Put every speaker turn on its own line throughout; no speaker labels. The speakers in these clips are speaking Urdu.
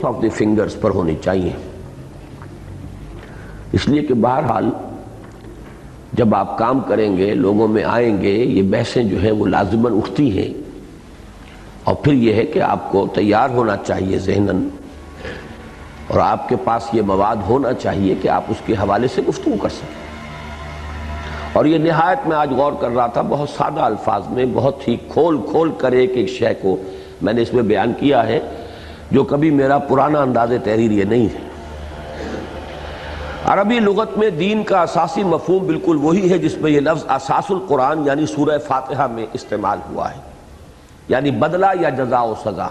آف دی فنگرز پر ہونی چاہیے، اس لیے کہ بہرحال جب آپ کام کریں گے، لوگوں میں آئیں گے، یہ بحثیں جو ہیں وہ لازماً اٹھتی ہیں، اور پھر یہ ہے کہ آپ کو تیار ہونا چاہیے ذہناً، اور آپ کے پاس یہ مواد ہونا چاہیے کہ آپ اس کے حوالے سے گفتگو کر سکیں۔ اور یہ نہایت میں آج غور کر رہا تھا، بہت سادہ الفاظ میں، بہت ہی کھول کر ایک شے کو میں نے اس میں بیان کیا ہے، جو کبھی میرا پرانا انداز تحریر یہ نہیں ہے۔ عربی لغت میں دین کا اساسی مفہوم بالکل وہی ہے جس میں یہ لفظ اساس القرآن یعنی سورہ فاتحہ میں استعمال ہوا ہے، یعنی بدلہ یا جزا و سزا،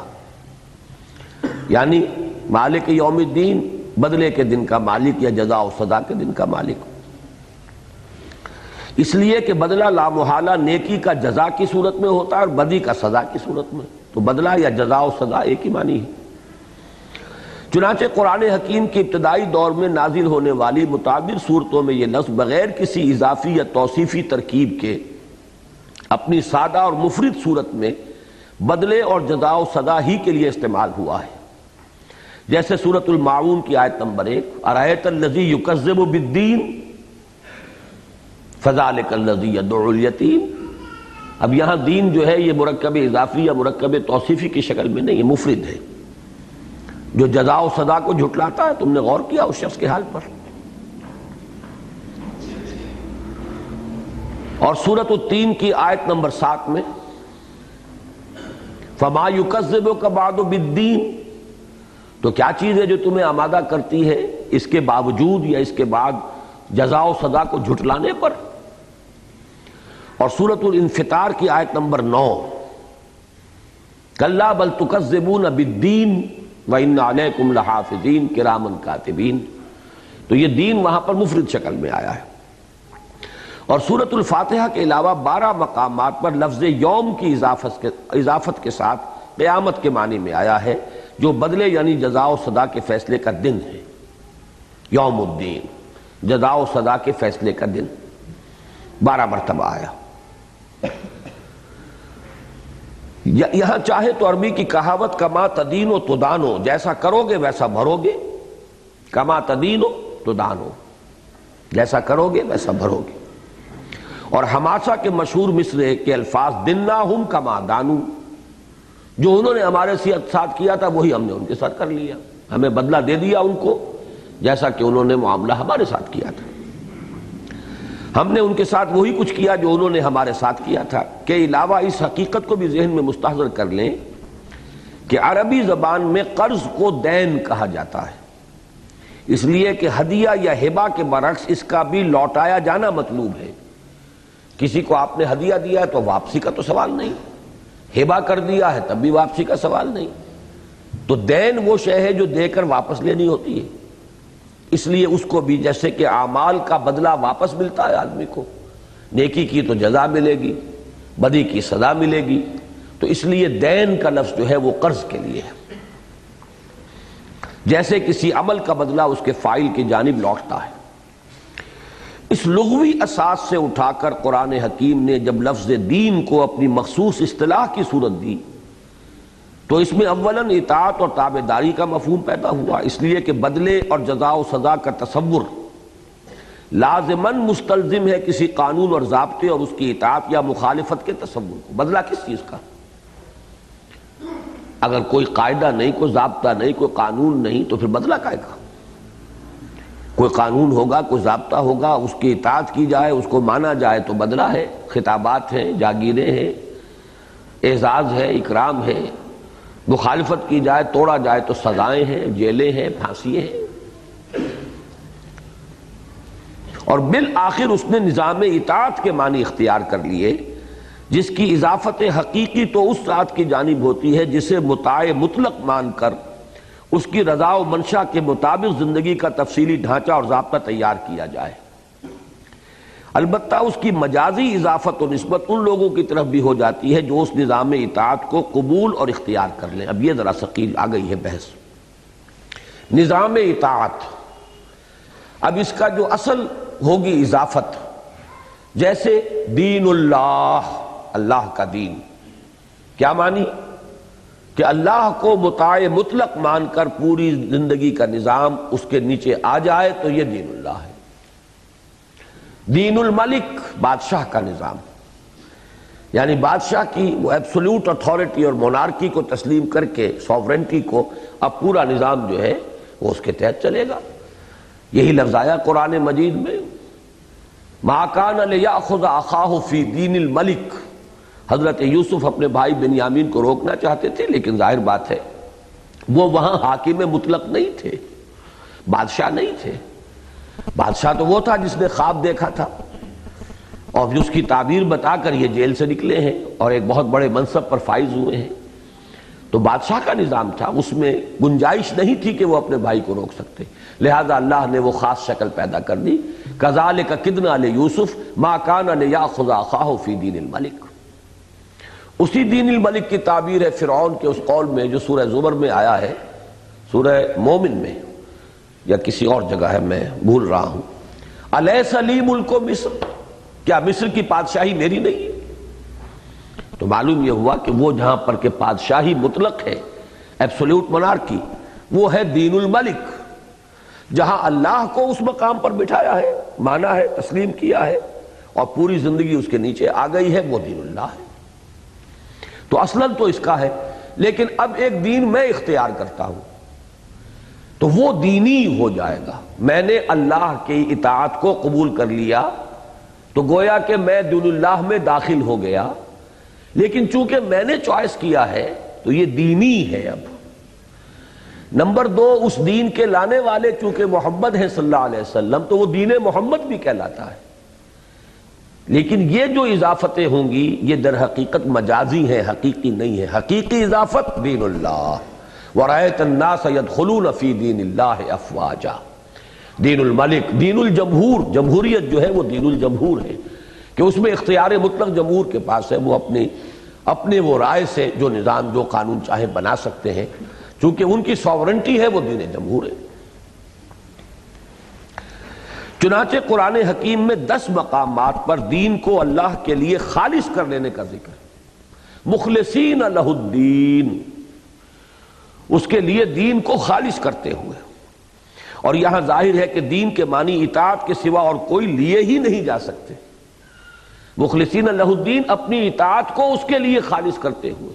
یعنی مالک یوم الدین، بدلے کے دن کا مالک یا جزا و سزا کے دن کا مالک۔ اس لیے کہ بدلہ لامحالہ نیکی کا جزا کی صورت میں ہوتا ہے اور بدی کا سزا کی صورت میں، تو بدلہ یا جزا و سزا ایک ہی معنی ہے۔ چنانچہ قرآن حکیم کی ابتدائی دور میں نازل ہونے والی متعدد صورتوں میں یہ لفظ بغیر کسی اضافی یا توصیفی ترکیب کے اپنی سادہ اور مفرد صورت میں بدلے اور جزا و سزا ہی کے لیے استعمال ہوا ہے، جیسے سورۃ الماعون کی آیت نمبر 1، ارأیت الذی یکذب بالدین فذلک الذی یدعو الیتیم۔ اب یہاں دین جو ہے یہ مرکب اضافی یا مرکب توصیفی کی شکل میں نہیں، یہ مفرد ہے، جو جزا و سزا کو جھٹلاتا ہے۔ تم نے غور کیا اس شخص کے حال پر؟ اور سورۃ التین کی آیت نمبر 7 میں فما یکذبک بعد بالدین، تو کیا چیز ہے جو تمہیں آمادہ کرتی ہے اس کے باوجود یا اس کے بعد جزا و سزا کو جھٹلانے پر؟ اور سورۃ الانفطار کی آیت نمبر 9، کلا بل تکذبون بالدین وَإِنَّ عَلَيْكُمْ لَحَافِظِينَ كِرَامًا كَاتِبِينَ، تو یہ دین وہاں پر مفرد شکل میں آیا ہے۔ اور سورۃ الفاتحہ کے علاوہ 12 مقامات پر لفظ یوم کی اضافت کے ساتھ قیامت کے معنی میں آیا ہے، جو بدلے یعنی جزا و سزا کے فیصلے کا دن ہے۔ یوم الدین، جزا و سزا کے فیصلے کا دن، 12 مرتبہ آیا۔ یہاں چاہے تو عربی کی کہاوت کما تدین و تدانو، جیسا کرو گے ویسا بھرو گے، کما تدین و تدانو، جیسا کرو گے ویسا بھرو گے۔ اور حماسہ کے مشہور مصرعے کے الفاظ دناہم کما دانو، جو انہوں نے ہمارے ساتھ کیا تھا وہی ہم نے ان کے ساتھ کر لیا، ہمیں بدلہ دے دیا ان کو جیسا کہ انہوں نے معاملہ ہمارے ساتھ کیا تھا، ہم نے ان کے ساتھ وہی کچھ کیا جو انہوں نے ہمارے ساتھ کیا تھا۔ کے علاوہ اس حقیقت کو بھی ذہن میں مستحضر کر لیں کہ عربی زبان میں قرض کو دین کہا جاتا ہے، اس لیے کہ ہدیہ یا ہبہ کے برعکس اس کا بھی لوٹایا جانا مطلوب ہے۔ کسی کو آپ نے ہدیہ دیا ہے تو واپسی کا تو سوال نہیں، ہبہ کر دیا ہے تب بھی واپسی کا سوال نہیں، تو دین وہ شے ہے جو دے کر واپس لینی ہوتی ہے۔ اس لیے اس کو بھی جیسے کہ اعمال کا بدلہ واپس ملتا ہے آدمی کو، نیکی کی تو جزا ملے گی، بدی کی سزا ملے گی، تو اس لیے دین کا لفظ جو ہے وہ قرض کے لیے ہے، جیسے کسی عمل کا بدلہ اس کے فاعل کی جانب لوٹتا ہے۔ اس لغوی اساس سے اٹھا کر قرآن حکیم نے جب لفظ دین کو اپنی مخصوص اصطلاح کی صورت دی تو اس میں اولاً اطاعت اور تابعداری کا مفہوم پیدا ہوا، اس لیے کہ بدلے اور جزا و سزا کا تصور لازماً مستلزم ہے کسی قانون اور ضابطے اور اس کی اطاعت یا مخالفت کے تصور کو۔ بدلہ کس چیز کا؟ اگر کوئی قاعدہ نہیں، کوئی ضابطہ نہیں، کوئی قانون نہیں تو پھر بدلہ کائے گا؟ کوئی قانون ہوگا، کوئی ضابطہ ہوگا، اس کی اطاعت کی جائے، اس کو مانا جائے تو بدلہ ہے، خطابات ہیں، جاگیریں ہیں، اعزاز ہے، اکرام ہے، مخالفت کی جائے، توڑا جائے تو سزائیں ہیں، جیلیں ہیں، پھانسییں ہیں۔ اور بالآخر اس نے نظام اطاعت کے معنی اختیار کر لیے، جس کی اضافت حقیقی تو اس ذات کی جانب ہوتی ہے جسے مطاع مطلق مان کر اس کی رضا و منشا کے مطابق زندگی کا تفصیلی ڈھانچہ اور ضابطہ تیار کیا جائے۔ البتہ اس کی مجازی اضافت و نسبت ان لوگوں کی طرف بھی ہو جاتی ہے جو اس نظام اطاعت کو قبول اور اختیار کر لیں۔ اب یہ ذرا ثقیل آ گئی ہے بحث، نظام اطاعت۔ اب اس کا جو اصل ہوگی اضافت، جیسے دین اللہ، اللہ کا دین، کیا معنی؟ کہ اللہ کو مطاع مطلق مان کر پوری زندگی کا نظام اس کے نیچے آ جائے تو یہ دین اللہ ہے۔ دین الملک بادشاہ کا نظام، یعنی بادشاہ کی وہ ایبسولوٹ اتھارٹی اور مونارکی کو تسلیم کر کے سوورنٹی کو اب پورا نظام جو ہے وہ اس کے تحت چلے گا۔ یہی لفظ آیا قرآن مجید میں، ما کان لیأخذ اخاہ فی دین الملک۔ حضرت یوسف اپنے بھائی بنیامین کو روکنا چاہتے تھے، لیکن ظاہر بات ہے وہ وہاں حاکم مطلق نہیں تھے، بادشاہ نہیں تھے۔ بادشاہ تو وہ تھا جس نے خواب دیکھا تھا اور اس کی تعبیر بتا کر یہ جیل سے نکلے ہیں اور ایک بہت بڑے منصب پر فائز ہوئے ہیں۔ تو بادشاہ کا نظام تھا، اس میں گنجائش نہیں تھی کہ وہ اپنے بھائی کو روک سکتے، لہذا اللہ نے وہ خاص شکل پیدا کر دی۔ کذالک کدنا لیوسف ما کان لیأخذ اخاہ فی دین الملک۔ اسی دین الملک کی تعبیر ہے فرعون کے اس قول میں جو سورہ زمر میں آیا ہے، سورہ مومن میں یا کسی اور جگہ ہے میں بھول رہا ہوں، الیس لی ملک مصر، کیا مصر کی بادشاہی میری نہیں ہے؟ تو معلوم یہ ہوا کہ وہ جہاں پر کہ بادشاہی مطلق ہے، ایبسولوٹ مونارکی، وہ ہے دین الملک۔ جہاں اللہ کو اس مقام پر بٹھایا ہے، مانا ہے، تسلیم کیا ہے اور پوری زندگی اس کے نیچے آ گئی ہے، وہ دین اللہ ہے۔ تو اصلاً تو اس کا ہے، لیکن اب ایک دین میں اختیار کرتا ہوں تو وہ دینی ہو جائے گا۔ میں نے اللہ کی اطاعت کو قبول کر لیا تو گویا کہ میں دین اللہ میں داخل ہو گیا، لیکن چونکہ میں نے چوائس کیا ہے تو یہ دینی ہے۔ اب نمبر دو، اس دین کے لانے والے چونکہ محمد ہیں صلی اللہ علیہ وسلم تو وہ دین محمد بھی کہلاتا ہے، لیکن یہ جو اضافتیں ہوں گی یہ در حقیقت مجازی ہیں، حقیقی نہیں ہے۔ حقیقی اضافت دین اللہ، وَرَأَيْتَ النَّاسَ يَدْخُلُونَ فِي دِينِ اللَّهِ أَفْوَاجًا۔ دین الملک، دین الجمہور، جمہوریت جو ہے وہ دین الجمہور ہے کہ اس میں اختیار مطلق جمہور کے پاس ہے، وہ اپنے وہ رائے سے جو نظام جو قانون چاہے بنا سکتے ہیں، چونکہ ان کی سوورنٹی ہے، وہ دین جمہور ہے۔ چنانچہ قرآن حکیم میں 10 مقامات پر دین کو اللہ کے لیے خالص کر لینے کا ذکر ہے، مخلصین لہ الدین، اس کے لیے دین کو خالص کرتے ہوئے۔ اور یہاں ظاہر ہے کہ دین کے معنی اطاعت کے سوا اور کوئی لیے ہی نہیں جا سکتے۔ مخلصین لہ الدین، اپنی اطاعت کو اس کے لیے خالص کرتے ہوئے۔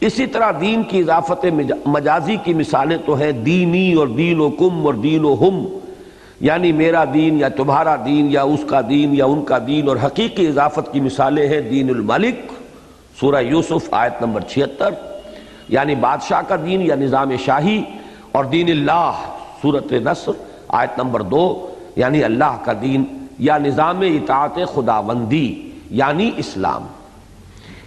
اسی طرح دین کی اضافت مجازی کی مثالیں تو ہیں دینی اور دینکم اور دینہم، یعنی میرا دین یا تمہارا دین یا اس کا دین یا ان کا دین، اور حقیقی اضافت کی مثالیں ہیں دین الملک، سورہ یوسف آیت نمبر 76، یعنی بادشاہ کا دین یا نظام شاہی، اور دین اللہ سورۃ نصر آیت نمبر 2، یعنی اللہ کا دین یا نظام اطاعت خداوندی یعنی اسلام۔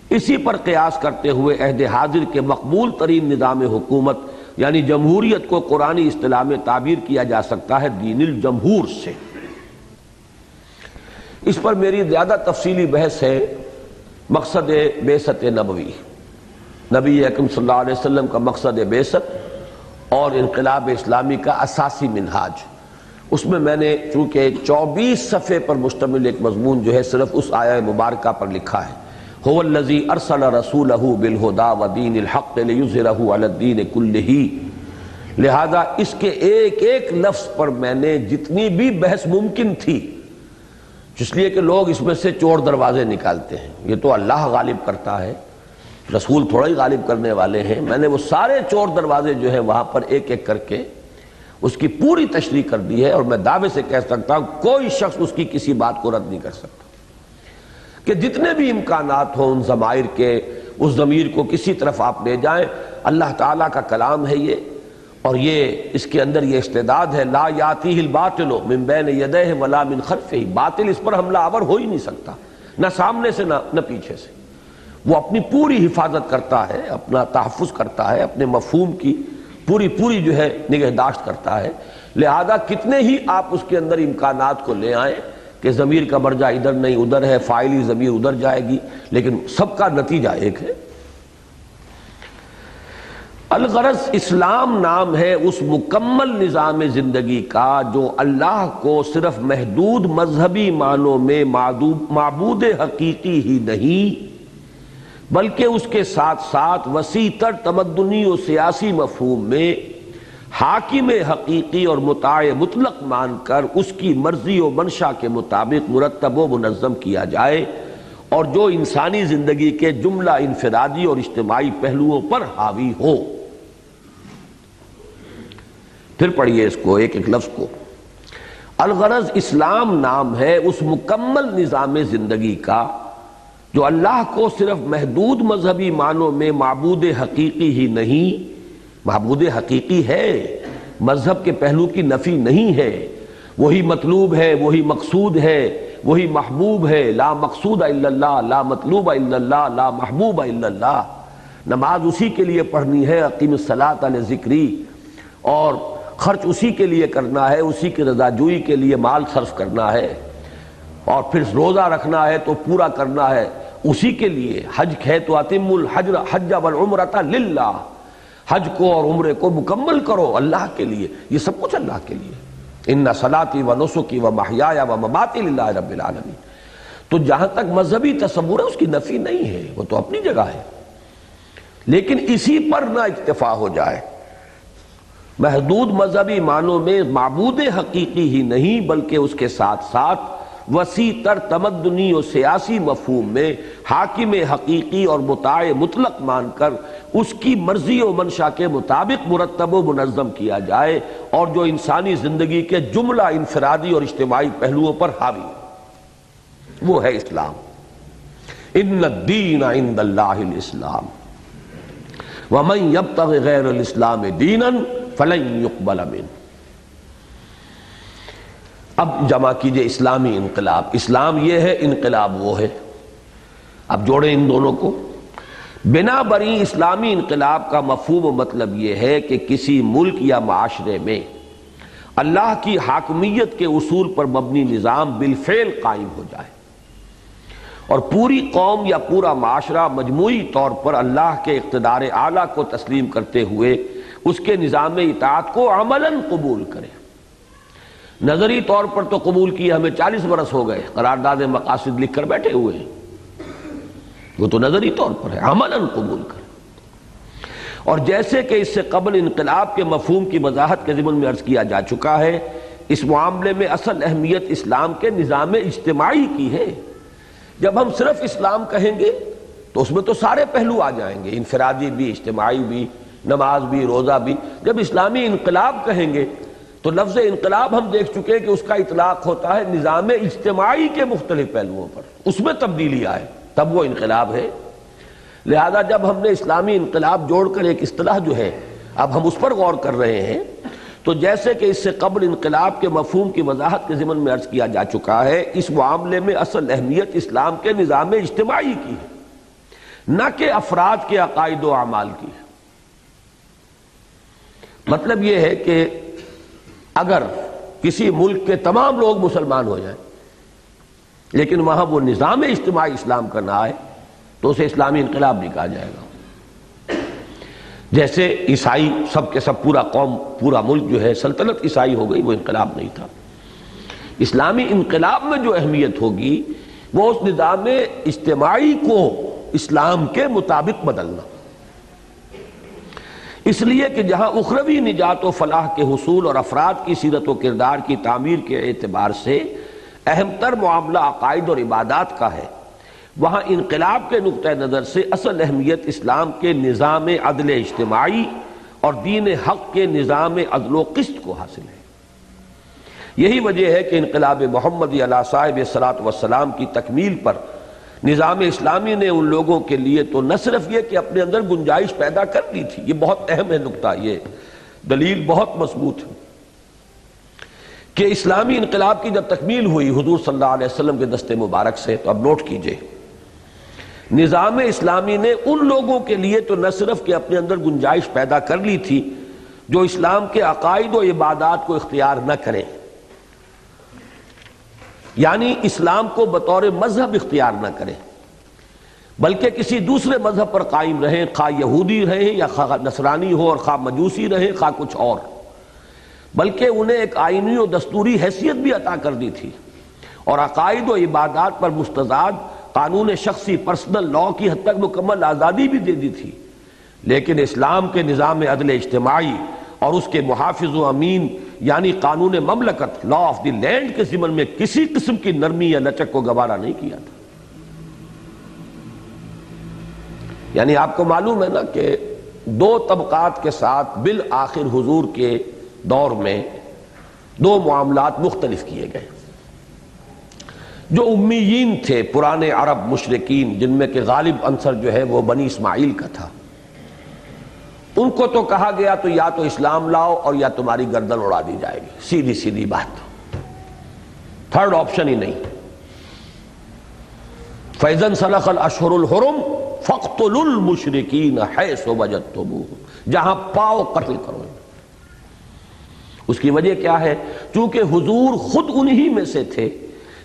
اسی پر قیاس کرتے ہوئے عہد حاضر کے مقبول ترین نظام حکومت یعنی جمہوریت کو قرآنی اصطلاح میں تعبیر کیا جا سکتا ہے دین الجمہور سے۔ اس پر میری زیادہ تفصیلی بحث ہے مقصد بعثت نبوی، نبی اکرم صلی اللہ علیہ وسلم کا مقصد بعثت اور انقلاب اسلامی کا اساسی منہاج۔ اس میں نے چونکہ 24 صفحے پر مشتمل ایک مضمون جو ہے صرف اس آیہ مبارکہ پر لکھا ہے، هو الذی ارسل رسولہ بالہدی ودین الحق لیظہرہ علی الدین کلہ، لہذا اس کے ایک ایک لفظ پر میں نے جتنی بھی بحث ممکن تھی، اس لیے کہ لوگ اس میں سے چور دروازے نکالتے ہیں، یہ تو اللہ غالب کرتا ہے، رسول تھوڑا ہی غالب کرنے والے ہیں، میں نے وہ سارے چور دروازے جو ہیں وہاں پر ایک ایک کر کے اس کی پوری تشریح کر دی ہے، اور میں دعوے سے کہہ سکتا ہوں کوئی شخص اس کی کسی بات کو رد نہیں کر سکتا کہ جتنے بھی امکانات ہوں ان ضمائر کے، اس ضمیر کو کسی طرف آپ لے جائیں، اللہ تعالیٰ کا کلام ہے یہ، اور یہ اس کے اندر یہ استعداد ہے لا یاتیہ الباطل من بین یدیہ ولا من خلفہ، باطل اس پر حملہ آور ہو ہی نہیں سکتا، نہ سامنے سے نہ پیچھے سے۔ وہ اپنی پوری حفاظت کرتا ہے، اپنا تحفظ کرتا ہے، اپنے مفہوم کی پوری جو ہے نگہداشت کرتا ہے، لہذا کتنے ہی آپ اس کے اندر امکانات کو لے آئیں کہ ضمیر کا مرجع ادھر نہیں ادھر ہے، فاعلی ضمیر ادھر جائے گی، لیکن سب کا نتیجہ ایک ہے۔ الغرض اسلام نام ہے اس مکمل نظام زندگی کا جو اللہ کو صرف محدود مذہبی معنوں میں معبود حقیقی ہی نہیں بلکہ اس کے ساتھ ساتھ وسیع تر تمدنی و سیاسی مفہوم میں حاکم حقیقی اور مطاع مطلق مان کر اس کی مرضی و منشا کے مطابق مرتب و منظم کیا جائے، اور جو انسانی زندگی کے جملہ انفرادی اور اجتماعی پہلوؤں پر حاوی ہو۔ پھر پڑھیے اس کو ایک ایک لفظ کو۔ الغرض اسلام نام ہے اس مکمل نظام زندگی کا جو اللہ کو صرف محدود مذہبی معنوں میں معبود حقیقی ہی نہیں، معبود حقیقی ہے، مذہب کے پہلو کی نفی نہیں ہے، وہی مطلوب ہے، وہی مقصود ہے، وہی محبوب ہے، لا مقصود الا اللہ، لا مطلوب الا اللہ، لا محبوب الا اللہ۔ نماز اسی کے لیے پڑھنی ہے، اقیم الصلاۃ لذکری، اور خرچ اسی کے لیے کرنا ہے، اسی کی رضا جوئی کے لیے مال صرف کرنا ہے، اور پھر روزہ رکھنا ہے تو پورا کرنا ہے اسی کے لیے۔ حج ہے تو اتم الحج والعمرۃ للہ، حج کو اور عمرے کو مکمل کرو اللہ کے لیے، یہ سب کچھ اللہ کے لیے۔ ان صلاتی و نسکی و محیایا و مماتی للہ رب العالمین۔ تو جہاں تک مذہبی تصور ہے اس کی نفی نہیں ہے، وہ تو اپنی جگہ ہے، لیکن اسی پر نہ اکتفا ہو جائے۔ محدود مذہبی معنوں میں معبود حقیقی ہی نہیں بلکہ اس کے ساتھ ساتھ وسیع تر تمدنی و سیاسی مفہوم میں حاکم حقیقی اور مطاع مطلق مان کر اس کی مرضی و منشا کے مطابق مرتب و منظم کیا جائے، اور جو انسانی زندگی کے جملہ انفرادی اور اجتماعی پہلوؤں پر حاوی، وہ ہے اسلام۔ ان الدین عند اللہ الاسلام ومن یبتغ غیر الاسلام دینا فلن یقبل منہ۔ اب جمع کیجئے اسلامی انقلاب، اسلام یہ ہے، انقلاب وہ ہے۔ اب جوڑیں ان دونوں کو۔ بنا بری اسلامی انقلاب کا مفہوم و مطلب یہ ہے کہ کسی ملک یا معاشرے میں اللہ کی حاکمیت کے اصول پر مبنی نظام بالفعل قائم ہو جائے، اور پوری قوم یا پورا معاشرہ مجموعی طور پر اللہ کے اقتدار اعلیٰ کو تسلیم کرتے ہوئے اس کے نظام اطاعت کو عملاً قبول کرے۔ نظری طور پر تو قبول کیے ہمیں 40 برس ہو گئے، قرارداد مقاصد لکھ کر بیٹھے ہوئے ہیں، وہ تو نظری طور پر ہے، عملاً قبول کرے۔ اور جیسے کہ اس سے قبل انقلاب کے مفہوم کی وضاحت کے ضمن میں عرض کیا جا چکا ہے، اس معاملے میں اصل اہمیت اسلام کے نظام اجتماعی کی ہے۔ جب ہم صرف اسلام کہیں گے تو اس میں تو سارے پہلو آ جائیں گے، انفرادی بھی، اجتماعی بھی، نماز بھی، روزہ بھی۔ جب اسلامی انقلاب کہیں گے تو لفظ انقلاب ہم دیکھ چکے کہ اس کا اطلاق ہوتا ہے نظام اجتماعی کے مختلف پہلوؤں پر، اس میں تبدیلی آئے تب وہ انقلاب ہے۔ لہذا جب ہم نے اسلامی انقلاب جوڑ کر ایک اصطلاح جو ہے اب ہم اس پر غور کر رہے ہیں، تو جیسے کہ اس سے قبل انقلاب کے مفہوم کی وضاحت کے ضمن میں عرض کیا جا چکا ہے، اس معاملے میں اصل اہمیت اسلام کے نظام اجتماعی کی ہے، نہ کہ افراد کے عقائد و اعمال کی ہے۔ مطلب یہ ہے کہ اگر کسی ملک کے تمام لوگ مسلمان ہو جائیں لیکن وہاں وہ نظام اجتماعی اسلام کا نہ آئے تو اسے اسلامی انقلاب نہیں کہا جائے گا۔ جیسے عیسائی سب کے سب پورا قوم، پورا ملک جو ہے سلطنت عیسائی ہو گئی، وہ انقلاب نہیں تھا۔ اسلامی انقلاب میں جو اہمیت ہوگی وہ اس نظام اجتماعی کو اسلام کے مطابق بدلنا، اس لیے کہ جہاں اخروی نجات و فلاح کے حصول اور افراد کی سیرت و کردار کی تعمیر کے اعتبار سے اہم تر معاملہ عقائد اور عبادات کا ہے، وہاں انقلاب کے نقطہ نظر سے اصل اہمیت اسلام کے نظام عدل اجتماعی اور دین حق کے نظام عدل و قسط کو حاصل ہے۔ یہی وجہ ہے کہ انقلاب محمدی علیہ صاحب الصلاۃ والسلام کی تکمیل پر نظام اسلامی نے ان لوگوں کے لیے تو نہ صرف یہ کہ اپنے اندر گنجائش پیدا کر دی تھی، یہ بہت اہم ہے نقطہ، یہ دلیل بہت مضبوط ہے کہ اسلامی انقلاب کی جب تکمیل ہوئی حضور صلی اللہ علیہ وسلم کے دست مبارک سے، تو اب نوٹ کیجئے، نظام اسلامی نے ان لوگوں کے لیے تو نہ صرف کہ اپنے اندر گنجائش پیدا کر لی تھی جو اسلام کے عقائد و عبادات کو اختیار نہ کریں، یعنی اسلام کو بطور مذہب اختیار نہ کریں، بلکہ کسی دوسرے مذہب پر قائم رہیں، خواہ یہودی رہیں یا خواہ نصرانی ہو، اور خواہ مجوسی رہیں، خواہ کچھ اور، بلکہ انہیں ایک آئینی و دستوری حیثیت بھی عطا کر دی تھی، اور عقائد و عبادات پر مستزاد قانون شخصی پرسنل لا کی حد تک مکمل آزادی بھی دے دی تھی، لیکن اسلام کے نظام عدل اجتماعی اور اس کے محافظ و امین یعنی قانون مملکت لا آف دی لینڈ کے ضمن میں کسی قسم کی نرمی یا لچک کو گوارا نہیں کیا تھا۔ یعنی آپ کو معلوم ہے نا کہ دو طبقات کے ساتھ بالآخر حضور کے دور میں دو معاملات مختلف کیے گئے۔ جو امیین تھے پرانے عرب مشرکین، جن میں کہ غالب عنصر جو ہے وہ بنی اسماعیل کا تھا، ان کو تو کہا گیا تو یا تو اسلام لاؤ اور یا تمہاری گردن اڑا دی جائے گی، سیدھی سیدھی بات، تھرڈ آپشن ہی نہیں۔ فَإِذَا انْسَلَخَ الْأَشْهُرُ الْحُرُمُ فَاقْتُلُوا الْمُشْرِكِينَ حَيْثُ وَجَدتُّمُوهُمْ، جہاں پاؤ قتل کرو۔ اس کی وجہ کیا ہے؟ چونکہ حضور خود انہی میں سے تھے،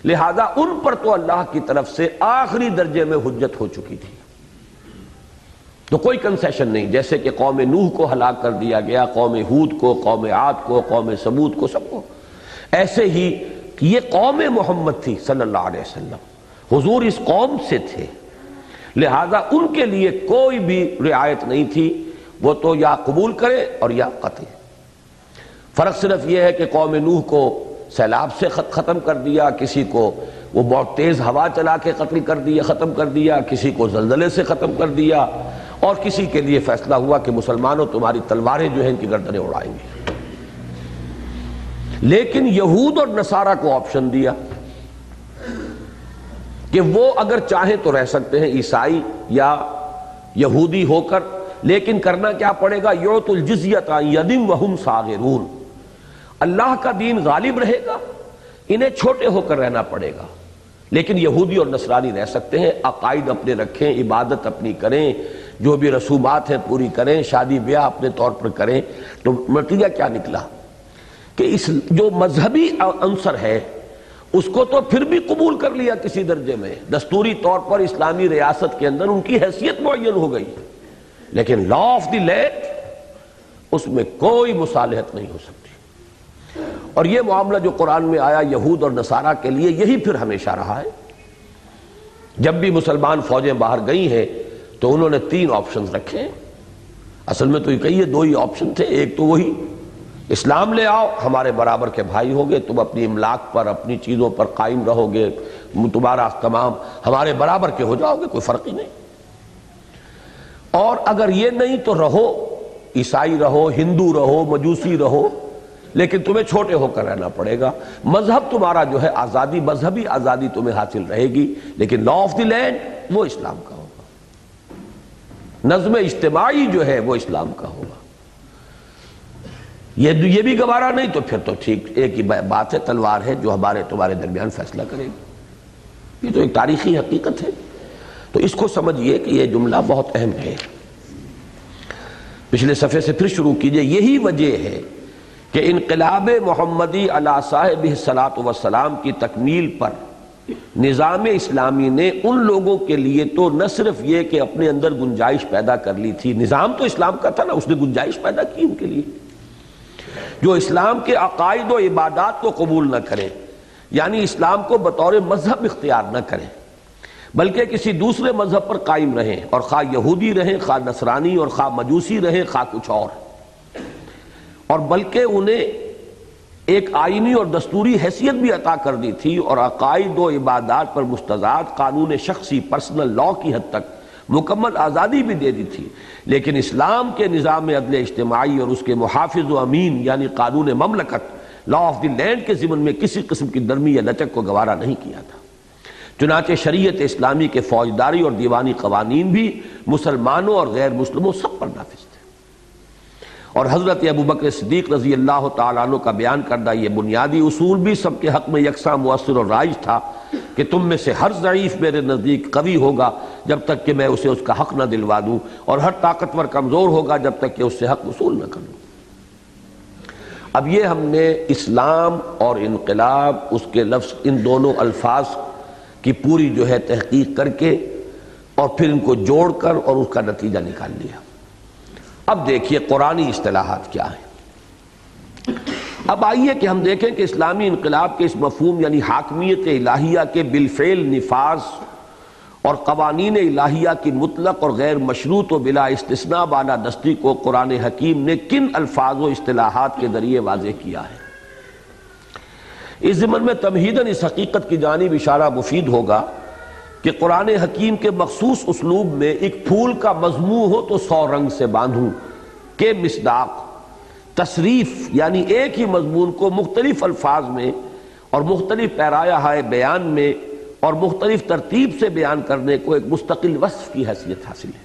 لہذا ان پر تو اللہ کی طرف سے آخری درجے میں حجت ہو چکی تھی، تو کوئی کنسیشن نہیں۔ جیسے کہ قوم نوح کو ہلاک کر دیا گیا، قوم ہود کو، قوم عاد کو، قوم ثمود کو، سب کو، ایسے ہی یہ قوم محمد تھی صلی اللہ علیہ وسلم، حضور اس قوم سے تھے، لہذا ان کے لیے کوئی بھی رعایت نہیں تھی، وہ تو یا قبول کرے اور یا قتل۔ فرق صرف یہ ہے کہ قوم نوح کو سیلاب سے ختم کر دیا، کسی کو وہ بہت تیز ہوا چلا کے قتل کر دیا، ختم کر دیا، کسی کو زلزلے سے ختم کر دیا، اور کسی کے لیے فیصلہ ہوا کہ مسلمانوں تمہاری تلواریں جو ہیں ان کی گردنیں اڑائیں گے۔ لیکن یہود اور نصارہ کو آپشن دیا کہ وہ اگر چاہیں تو رہ سکتے ہیں عیسائی یا یہودی ہو کر، لیکن کرنا کیا پڑے گا؟ یعطوا الجزیۃ عن ید وہم صاغرون، اللہ کا دین غالب رہے گا، انہیں چھوٹے ہو کر رہنا پڑے گا، لیکن یہودی اور نصرانی رہ سکتے ہیں، عقائد اپنے رکھیں، عبادت اپنی کریں، جو بھی رسومات ہیں پوری کریں، شادی بیاہ اپنے طور پر کریں۔ تو نتیجہ کیا نکلا کہ اس جو مذہبی عنصر ہے اس کو تو پھر بھی قبول کر لیا کسی درجے میں، دستوری طور پر اسلامی ریاست کے اندر ان کی حیثیت معین ہو گئی، لیکن لا آف دی لینڈ اس میں کوئی مصالحت نہیں ہو سکتی۔ اور یہ معاملہ جو قرآن میں آیا یہود اور نصارہ کے لیے، یہی پھر ہمیشہ رہا ہے۔ جب بھی مسلمان فوجیں باہر گئی ہیں تو انہوں نے تین آپشنز رکھے، اصل میں تو یہ کہیے دو ہی آپشن تھے، ایک تو وہی اسلام لے آؤ، ہمارے برابر کے بھائی ہوگے، تم اپنی املاک پر اپنی چیزوں پر قائم رہو گے، تمہارا تمام ہمارے برابر کے ہو جاؤ گے، کوئی فرق ہی نہیں، اور اگر یہ نہیں تو رہو، عیسائی رہو، ہندو رہو، مجوسی رہو، لیکن تمہیں چھوٹے ہو کر رہنا پڑے گا، مذہب تمہارا جو ہے آزادی، مذہبی آزادی تمہیں حاصل رہے گی، لیکن لا آف دی لینڈ وہ اسلام کا ہوگا، نظم اجتماعی جو ہے وہ اسلام کا ہوگا۔ یہ بھی گوارا نہیں تو پھر تو ٹھیک ایک ہی بات ہے، تلوار ہے جو ہمارے تمہارے درمیان فیصلہ کرے گی۔ یہ تو ایک تاریخی حقیقت ہے، تو اس کو سمجھئے کہ یہ جملہ بہت اہم ہے۔ پچھلے صفحے سے پھر شروع کیجئے۔ یہی وجہ ہے کہ انقلاب محمدی علی صاحبہ الصلاۃ والسلام کی تکمیل پر نظام اسلامی نے ان لوگوں کے لیے تو نہ صرف یہ کہ اپنے اندر گنجائش پیدا کر لی تھی، نظام تو اسلام کا تھا نا، اس نے گنجائش پیدا کی ان کے لیے، جو اسلام کے عقائد و عبادات کو قبول نہ کریں، یعنی اسلام کو بطور مذہب اختیار نہ کریں، بلکہ کسی دوسرے مذہب پر قائم رہیں، اور خواہ یہودی رہیں، خواہ نصرانی، اور خواہ مجوسی رہیں، خواہ کچھ اور بلکہ انہیں ایک آئینی اور دستوری حیثیت بھی عطا کر دی تھی، اور عقائد و عبادات پر مستضاد قانون شخصی پرسنل لا کی حد تک مکمل آزادی بھی دے دی تھی، لیکن اسلام کے نظام عدل اجتماعی اور اس کے محافظ و امین یعنی قانون مملکت لا آف دی لینڈ کے ضمن میں کسی قسم کی نرمی یا لچک کو گوارا نہیں کیا تھا۔ چنانچہ شریعت اسلامی کے فوجداری اور دیوانی قوانین بھی مسلمانوں اور غیر مسلموں سب پر نافذ تھے، اور حضرت ابوبکر صدیق رضی اللہ تعالیٰ عنہ کا بیان کردہ یہ بنیادی اصول بھی سب کے حق میں یکساں مؤثر اور رائج تھا کہ تم میں سے ہر ضعیف میرے نزدیک قوی ہوگا جب تک کہ میں اسے اس کا حق نہ دلوا دوں، اور ہر طاقتور کمزور ہوگا جب تک کہ اس سے حق وصول نہ کروں۔ اب یہ ہم نے اسلام اور انقلاب، اس کے لفظ، ان دونوں الفاظ کی پوری جو ہے تحقیق کر کے اور پھر ان کو جوڑ کر اور اس کا نتیجہ نکال لیا۔ اب دیکھیے قرآنی اصطلاحات کیا ہیں۔ اب آئیے کہ ہم دیکھیں کہ اسلامی انقلاب کے اس مفہوم یعنی حاکمیت الہیہ کے بالفعل نفاذ اور قوانین الہیہ کی مطلق اور غیر مشروط و بلا استثناء بالادستی کو قرآن حکیم نے کن الفاظ و اصطلاحات کے ذریعے واضح کیا ہے۔ اس ضمن میں تمہیداً اس حقیقت کی جانب اشارہ مفید ہوگا کہ قرآن حکیم کے مخصوص اسلوب میں ایک پھول کا مضمون ہو تو 100 رنگ سے باندھوں کے مصداق تصریف، یعنی ایک ہی مضمون کو مختلف الفاظ میں اور مختلف پیرایہ بیان میں اور مختلف ترتیب سے بیان کرنے کو ایک مستقل وصف کی حیثیت حاصل ہے۔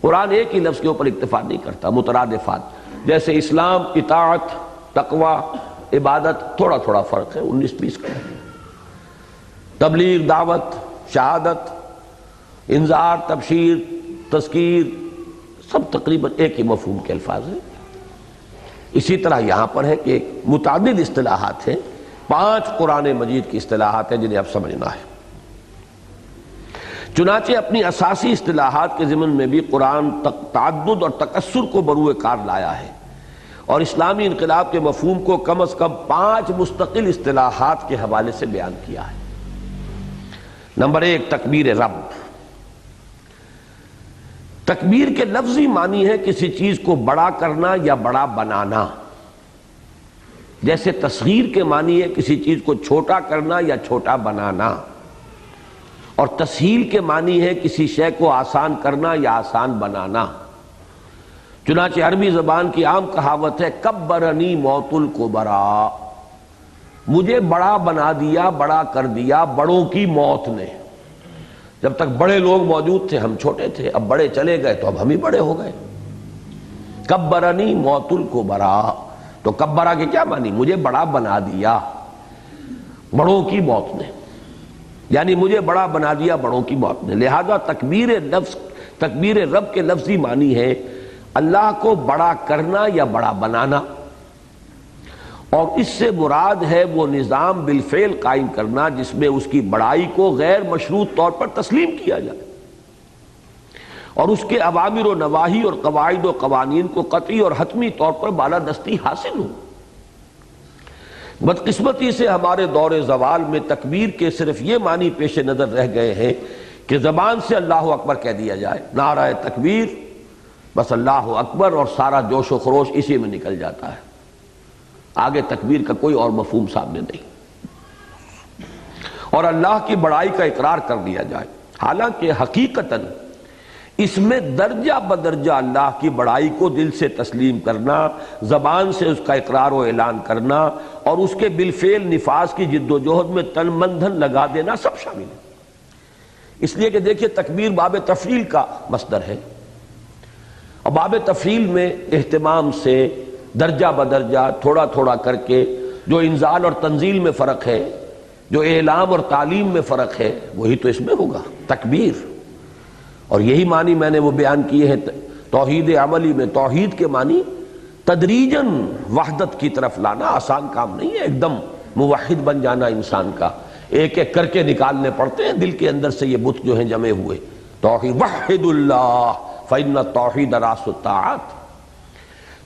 قرآن ایک ہی لفظ کے اوپر اکتفا نہیں کرتا، مترادفات جیسے اسلام، اطاعت، تقوی، عبادت تھوڑا تھوڑا فرق ہے، 19-20 کا ہے۔ تبلیغ، دعوت، شہادت، انذار، تبشیر، تذکیر سب تقریباً ایک ہی مفہوم کے الفاظ ہیں۔ اسی طرح یہاں پر ہے کہ متعدد اصطلاحات ہیں، 5 قرآن مجید کی اصطلاحات ہیں جنہیں اب سمجھنا ہے۔ چنانچہ اپنی اساسی اصطلاحات کے ضمن میں بھی قرآن تعدد اور تکثر کو بروئے کار لایا ہے اور اسلامی انقلاب کے مفہوم کو کم از کم 5 مستقل اصطلاحات کے حوالے سے بیان کیا ہے۔ نمبر 1، تکبیر رب۔ تکبیر کے لفظی معنی ہے کسی چیز کو بڑا کرنا یا بڑا بنانا، جیسے تصغیر کے معنی ہے کسی چیز کو چھوٹا کرنا یا چھوٹا بنانا، اور تسہیل کے معنی ہے کسی شے کو آسان کرنا یا آسان بنانا۔ چنانچہ عربی زبان کی عام کہاوت ہے کبرنی موت الکبرا، مجھے بڑا بنا دیا، بڑا کر دیا بڑوں کی موت نے۔ جب تک بڑے لوگ موجود تھے ہم چھوٹے تھے، اب بڑے چلے گئے تو اب ہم ہی بڑے ہو گئے۔ کبرنی موت الکبرا، تو کبرا کے کیا معنی؟ مجھے بڑا بنا دیا بڑوں کی موت نے، یعنی مجھے بڑا بنا دیا بڑوں کی موت نے۔ لہذا تکبیر رب کے لفظی معنی ہے اللہ کو بڑا کرنا یا بڑا بنانا، اور اس سے مراد ہے وہ نظام بالفعل قائم کرنا جس میں اس کی بڑائی کو غیر مشروط طور پر تسلیم کیا جائے اور اس کے اوامر و نواہی اور قواعد و قوانین کو قطعی اور حتمی طور پر بالادستی حاصل ہو۔ بدقسمتی سے ہمارے دور زوال میں تکبیر کے صرف یہ معنی پیش نظر رہ گئے ہیں کہ زبان سے اللہ اکبر کہہ دیا جائے، نعرہ تکبیر، بس اللہ اکبر، اور سارا جوش و خروش اسی میں نکل جاتا ہے، آگے تکبیر کا کوئی اور مفہوم سامنے نہیں، اور اللہ کی بڑائی کا اقرار کر دیا جائے، حالانکہ حقیقتاً اس میں درجہ بدرجہ اللہ کی بڑائی کو دل سے تسلیم کرنا، زبان سے اس کا اقرار و اعلان کرنا، اور اس کے بالفعل نفاذ کی جد و جہد میں تن من دھن لگا دینا سب شامل ہے۔ اس لیے کہ دیکھیے تکبیر باب تفعیل کا مصدر ہے، اور باب تفعیل میں اہتمام سے درجہ بدرجہ تھوڑا تھوڑا کر کے جو انزال اور تنزیل میں فرق ہے، جو اعلام اور تعلیم میں فرق ہے، وہی تو اس میں ہوگا تکبیر۔ اور یہی معنی میں نے وہ بیان کیے ہیں توحید عملی میں۔ توحید کے معنی تدریجاً وحدت کی طرف لانا آسان کام نہیں ہے، ایک دم موحد بن جانا انسان کا، ایک ایک کر کے نکالنے پڑتے ہیں دل کے اندر سے یہ بت جو ہیں جمے ہوئے۔ توحید وحد اللہ فإن التوحید راس الطاعات،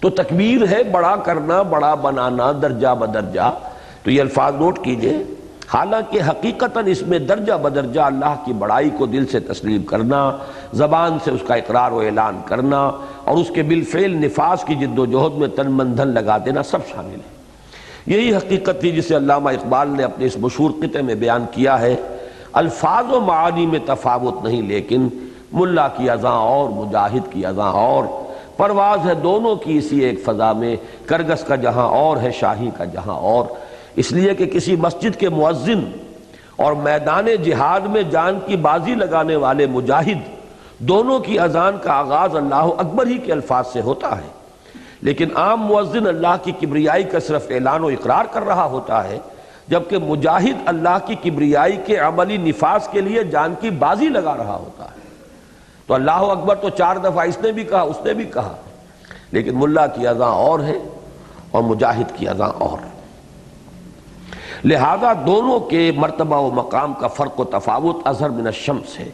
تو تکبیر ہے بڑا کرنا، بڑا بنانا درجہ بدرجہ۔ تو یہ الفاظ نوٹ کیجئے، حالانکہ حقیقتاً اس میں درجہ بدرجہ اللہ کی بڑائی کو دل سے تسلیم کرنا، زبان سے اس کا اقرار و اعلان کرنا، اور اس کے بالفعل نفاذ کی جد و جہد میں تن من دھن لگا دینا سب شامل ہے۔ یہی حقیقت تھی جسے علامہ اقبال نے اپنے اس مشہور قطعے میں بیان کیا ہے، الفاظ و معانی میں تفاوت نہیں لیکن ملا کی اذاں اور مجاہد کی اذاں اور، پرواز ہے دونوں کی اسی ایک فضا میں، کرگس کا جہاں اور ہے شاہی کا جہاں اور۔ اس لیے کہ کسی مسجد کے مؤذن اور میدان جہاد میں جان کی بازی لگانے والے مجاہد، دونوں کی اذان کا آغاز اللہ اکبر ہی کے الفاظ سے ہوتا ہے، لیکن عام مؤذن اللہ کی کبریائی کا صرف اعلان و اقرار کر رہا ہوتا ہے، جبکہ مجاہد اللہ کی کبریائی کے عملی نفاذ کے لیے جان کی بازی لگا رہا ہوتا ہے۔ تو اللہ اکبر تو 4 دفعہ اس نے بھی کہا اس نے بھی کہا، لیکن ملا کی اذان اور ہے اور مجاہد کی اذان اور۔ لہذا دونوں کے مرتبہ و مقام کا فرق و تفاوت اظہر من الشمس ہے،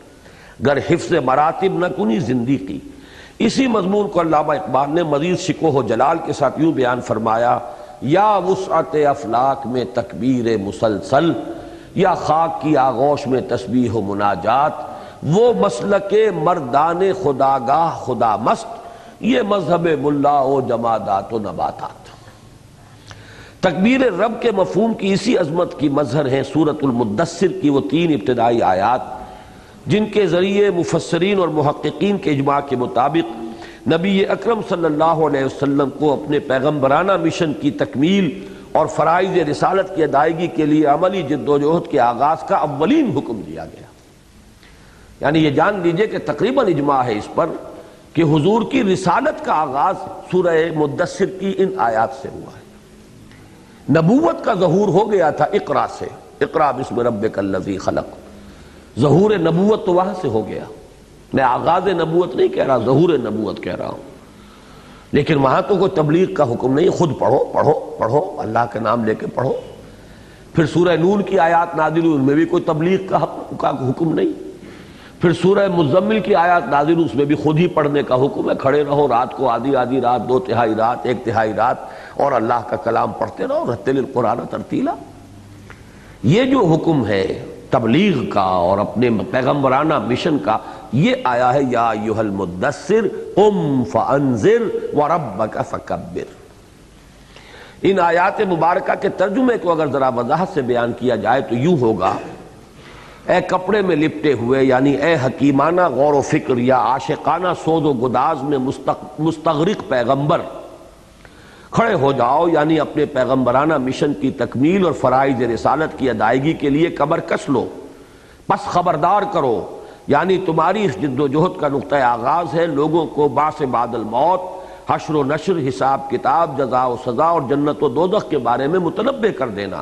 گر حفظ مراتب نہ کنی زندگی۔ اسی مضمون کو علامہ اقبال نے مزید شکوہ و جلال کے ساتھ یوں بیان فرمایا، یا وسعت افلاک میں تکبیر مسلسل، یا خاک کی آغوش میں تسبیح و مناجات، وہ مسلک مردان خداگاہ خدا مست، یہ مذہب ملا و جمادات و نباتات۔ تکبیر رب کے مفہوم کی اسی عظمت کی مظہر ہیں سورۃ المدثر کی وہ 3 ابتدائی آیات، جن کے ذریعے مفسرین اور محققین کے اجماع کے مطابق نبی اکرم صلی اللہ علیہ وسلم کو اپنے پیغمبرانہ مشن کی تکمیل اور فرائض رسالت کی ادائیگی کے لیے عملی جد و جہد کے آغاز کا اولین حکم دیا گیا۔ یعنی یہ جان لیجئے کہ تقریباً اجماع ہے اس پر کہ حضور کی رسالت کا آغاز سورہ مدثر کی ان آیات سے ہوا ہے۔ نبوت کا ظہور ہو گیا تھا اقرا سے، اقرا بسم ربک الذی خلق، ظہور نبوت تو وہاں سے ہو گیا۔ میں آغاز نبوت نہیں کہہ رہا، ظہور نبوت کہہ رہا ہوں، لیکن وہاں تو کوئی تبلیغ کا حکم نہیں، خود پڑھو پڑھو پڑھو، اللہ کے نام لے کے پڑھو۔ پھر سورہ نون کی آیات نازل ہوئی، ان میں بھی کوئی تبلیغ کا حکم نہیں۔ پھر سورہ مزمل کی آیات نازل ہوئی، اس میں بھی خود ہی پڑھنے کا حکم ہے، کھڑے رہو رات کو آدھی آدھی رات، 2/3 رات، 1/3 رات، اور اللہ کا کلام پڑھتے رہو، رتل القرآن ترتیلا۔ یہ جو حکم ہے تبلیغ کا اور اپنے پیغمبرانہ مشن کا، یہ آیا ہے یا ایھا المدثر قم فانذر وربک فکبر۔ ان آیات مبارکہ کے ترجمے کو اگر ذرا وضاحت سے بیان کیا جائے تو یوں ہوگا: اے کپڑے میں لپٹے ہوئے، یعنی اے حکیمانہ غور و فکر یا عاشقانہ سوز و گداز میں مستغرق پیغمبر، کھڑے ہو جاؤ، یعنی اپنے پیغمبرانہ مشن کی تکمیل اور فرائض رسالت کی ادائیگی کے لیے کمر کس لو، پس خبردار کرو، یعنی تمہاری اس جد و جہد کا نقطہ آغاز ہے لوگوں کو بعث بعد الموت، حشر و نشر، حساب کتاب، جزا و سزا اور جنت و دوزخ کے بارے میں متنبہ کر دینا،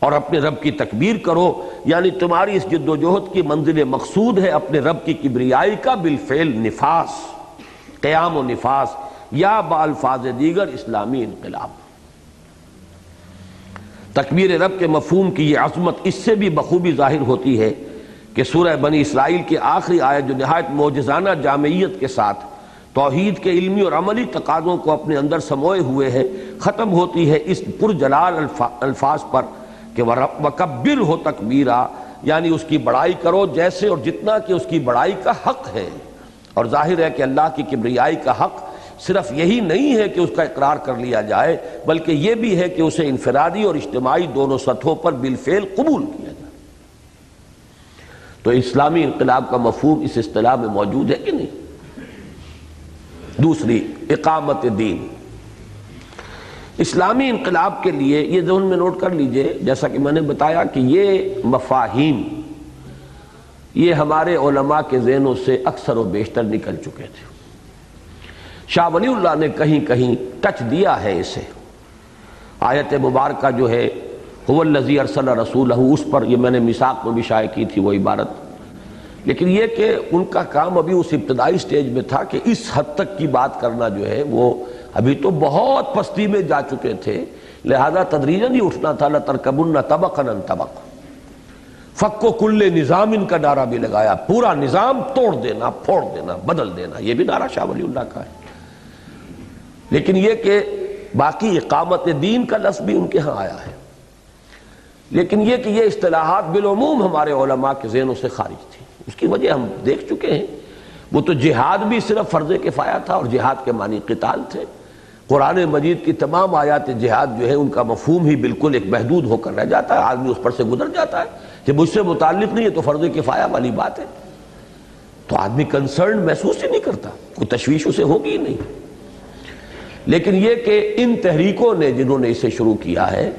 اور اپنے رب کی تکبیر کرو، یعنی تمہاری اس جد و جہد کی منزل مقصود ہے اپنے رب کی کبریائی کا بالفعل نفاذ، قیام و نفاذ، یا بالفاظ دیگر اسلامی انقلاب۔ تکبیر رب کے مفہوم کی یہ عظمت اس سے بھی بخوبی ظاہر ہوتی ہے کہ سورہ بنی اسرائیل کی آخری آیت جو نہایت معجزانہ جامعیت کے ساتھ توحید کے علمی اور عملی تقاضوں کو اپنے اندر سموئے ہوئے ہے، ختم ہوتی ہے اس پرجلال الفاظ پر کہ وَكَبِّرْ ہو تکبیرا، یعنی اس کی بڑائی کرو جیسے اور جتنا کہ اس کی بڑائی کا حق ہے۔ اور ظاہر ہے کہ اللہ کی کبریائی کا حق صرف یہی نہیں ہے کہ اس کا اقرار کر لیا جائے، بلکہ یہ بھی ہے کہ اسے انفرادی اور اجتماعی دونوں سطحوں پر بالفعل قبول کیا جائے۔ تو اسلامی انقلاب کا مفہوم اس اصطلاح میں موجود ہے کہ نہیں؟ دوسری، اقامت دین۔ اسلامی انقلاب کے لیے یہ ذہن میں نوٹ کر لیجئے، جیسا کہ میں نے بتایا کہ یہ مفاہیم یہ ہمارے علماء کے ذہنوں سے اکثر و بیشتر نکل چکے تھے۔ شاہ ولی اللہ نے کہیں کہیں ٹچ دیا ہے اسے، آیت مبارکہ جو ہے هو الذی ارسل رسولہ، اس پر یہ میں نے میثاق میں بھی شائع کی تھی وہ عبارت، لیکن یہ کہ ان کا کام ابھی اس ابتدائی سٹیج میں تھا کہ اس حد تک کی بات کرنا جو ہے وہ ابھی تو بہت پستی میں جا چکے تھے، لہذا تدریجاً ہی اٹھنا تھا، لَتَرْكَبُنَّ طَبَقًا عَنْ طَبَقٍ۔ فَكُّ كُلِّ نِظَامٍ کا نعرہ بھی لگایا، پورا نظام توڑ دینا، پھوڑ دینا، بدل دینا، یہ بھی نعرہ شاہ ولی اللہ کا ہے۔ لیکن یہ کہ باقی اقامت دین کا لفظ بھی ان کے ہاں آیا ہے، لیکن یہ کہ یہ اصطلاحات بالعموم ہمارے علماء کے ذہنوں سے خارج تھی۔ اس کی وجہ ہم دیکھ چکے ہیں، وہ تو جہاد بھی صرف فرض کفایہ تھا، اور جہاد کے معنی قتال تھے۔ قرآن مجید کی تمام آیات جہاد جو ہے ان کا مفہوم ہی بالکل ایک محدود ہو کر رہ جاتا ہے، آدمی اس پر سے گزر جاتا ہے کہ مجھ سے متعلق نہیں ہے تو فرض کفایہ والی بات ہے، تو آدمی کنسرن محسوس ہی نہیں کرتا، کوئی تشویش اسے ہوگی ہی نہیں۔ لیکن یہ کہ ان تحریکوں نے جنہوں نے اسے شروع کیا ہے،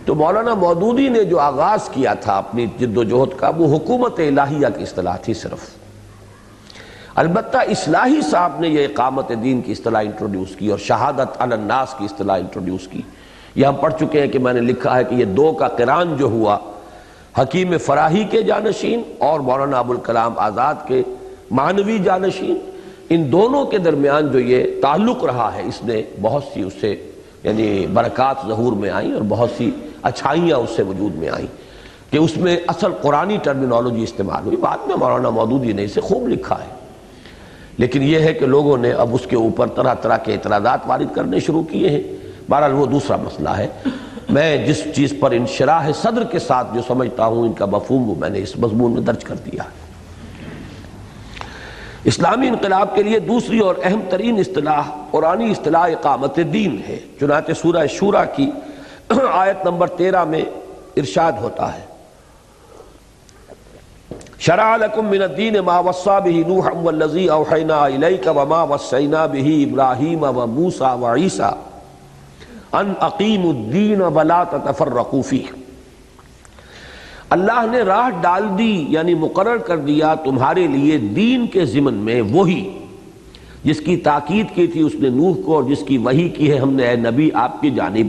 تو مولانا مودودی نے جو آغاز کیا تھا اپنی جد و جہد کا، وہ حکومت الہیہ کی اصطلاح تھی صرف۔ البتہ اصلاحی صاحب نے یہ اقامت دین کی اصطلاح انٹروڈیوس کی اور شہادت علی الناس کی اصطلاح انٹروڈیوس کی۔ یہ ہم پڑھ چکے ہیں کہ میں نے لکھا ہے کہ یہ دو کا قران جو ہوا، حکیم فراہی کے جانشین اور مولانا ابوالکلام آزاد کے معنوی جانشین، ان دونوں کے درمیان جو یہ تعلق رہا ہے، اس نے بہت سی اس سے یعنی برکات ظہور میں آئیں اور بہت سی اچھائیاں اس سے وجود میں آئیں کہ اس میں اصل قرآنی ٹرمینالوجی استعمال ہوئی۔ بعد میں مولانا مودودی نے اسے خوب لکھا ہے، لیکن یہ ہے کہ لوگوں نے اب اس کے اوپر طرح طرح کے اعتراضات وارد کرنے شروع کیے ہیں۔ بہرحال وہ دوسرا مسئلہ ہے۔ میں جس چیز پر انشراح صدر کے ساتھ جو سمجھتا ہوں ان کا مفہوم وہ میں نے اس مضمون میں درج کر دیا ہے۔ اسلامی انقلاب کے لیے دوسری اور اہم ترین اصطلاح قرآنی اصطلاح اقامت دین ہے۔ چنانچہ سورہ شورى کی آیت نمبر 13 میں ارشاد ہوتا ہے شرع لکم من الدین ما وصى به نوحا والذی اوحینا الیک وما وصینا به ابراہیم وموسیٰ وعیسیٰ ان اقیموا الدین ولا تتفرقوا فیہ۔ اللہ نے راہ ڈال دی یعنی مقرر کر دیا تمہارے لیے دین کے ضمن میں وہی جس کی تاکید کی تھی اس نے نوح کو، اور جس کی وحی کی ہے ہم نے اے نبی آپ کی جانب،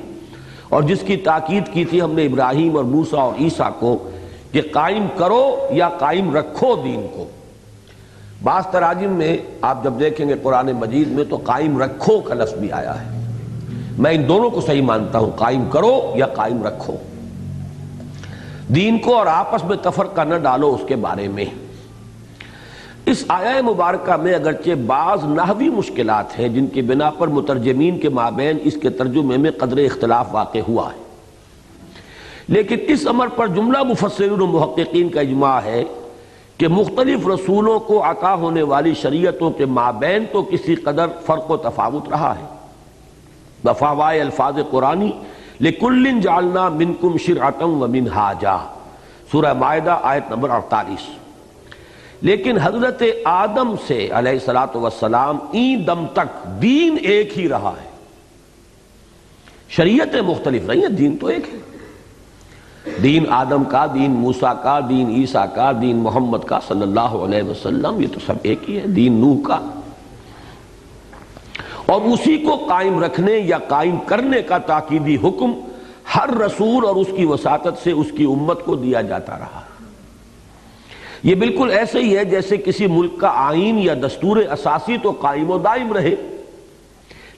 اور جس کی تاکید کی تھی ہم نے ابراہیم اور موسیٰ اور عیسیٰ کو کہ قائم کرو یا قائم رکھو دین کو۔ بعض تراجم میں آپ جب دیکھیں گے قرآن مجید میں تو قائم رکھو کا لفظ بھی آیا ہے۔ میں ان دونوں کو صحیح مانتا ہوں، قائم کرو یا قائم رکھو دین کو، اور آپس میں تفرقہ نہ ڈالو اس کے بارے میں۔ اس آیہ مبارکہ میں اگرچہ بعض نحوی مشکلات ہیں جن کی بنا پر مترجمین کے مابین اس کے ترجمے میں قدر اختلاف واقع ہوا ہے، لیکن اس امر پر جملہ مفسرین و محققین کا اجماع ہے کہ مختلف رسولوں کو عطا ہونے والی شریعتوں کے مابین تو کسی قدر فرق و تفاوت رہا ہے۔ بفاوائے الفاظ قرآنی لِكُلٍّ جَعَلْنَا مِنْكُمْ شِرْعَةً وَمِنْهَاجًا سورہ مائدہ آیت نمبر 48۔ لیکن حضرت آدم سے علیہ السلام این دم تک دین ایک ہی رہا ہے، شریعتیں مختلف رہی ہیں، دین تو ایک ہے۔ دین آدم کا، دین موسیٰ کا، دین عیسیٰ کا، دین محمد کا صلی اللہ علیہ وسلم، یہ تو سب ایک ہی ہے، دین نوح کا، اور اسی کو قائم رکھنے یا قائم کرنے کا تاکیدی حکم ہر رسول اور اس کی وساطت سے اس کی امت کو دیا جاتا رہا۔ یہ بالکل ایسے ہی ہے جیسے کسی ملک کا آئین یا دستور اساسی تو قائم و دائم رہے،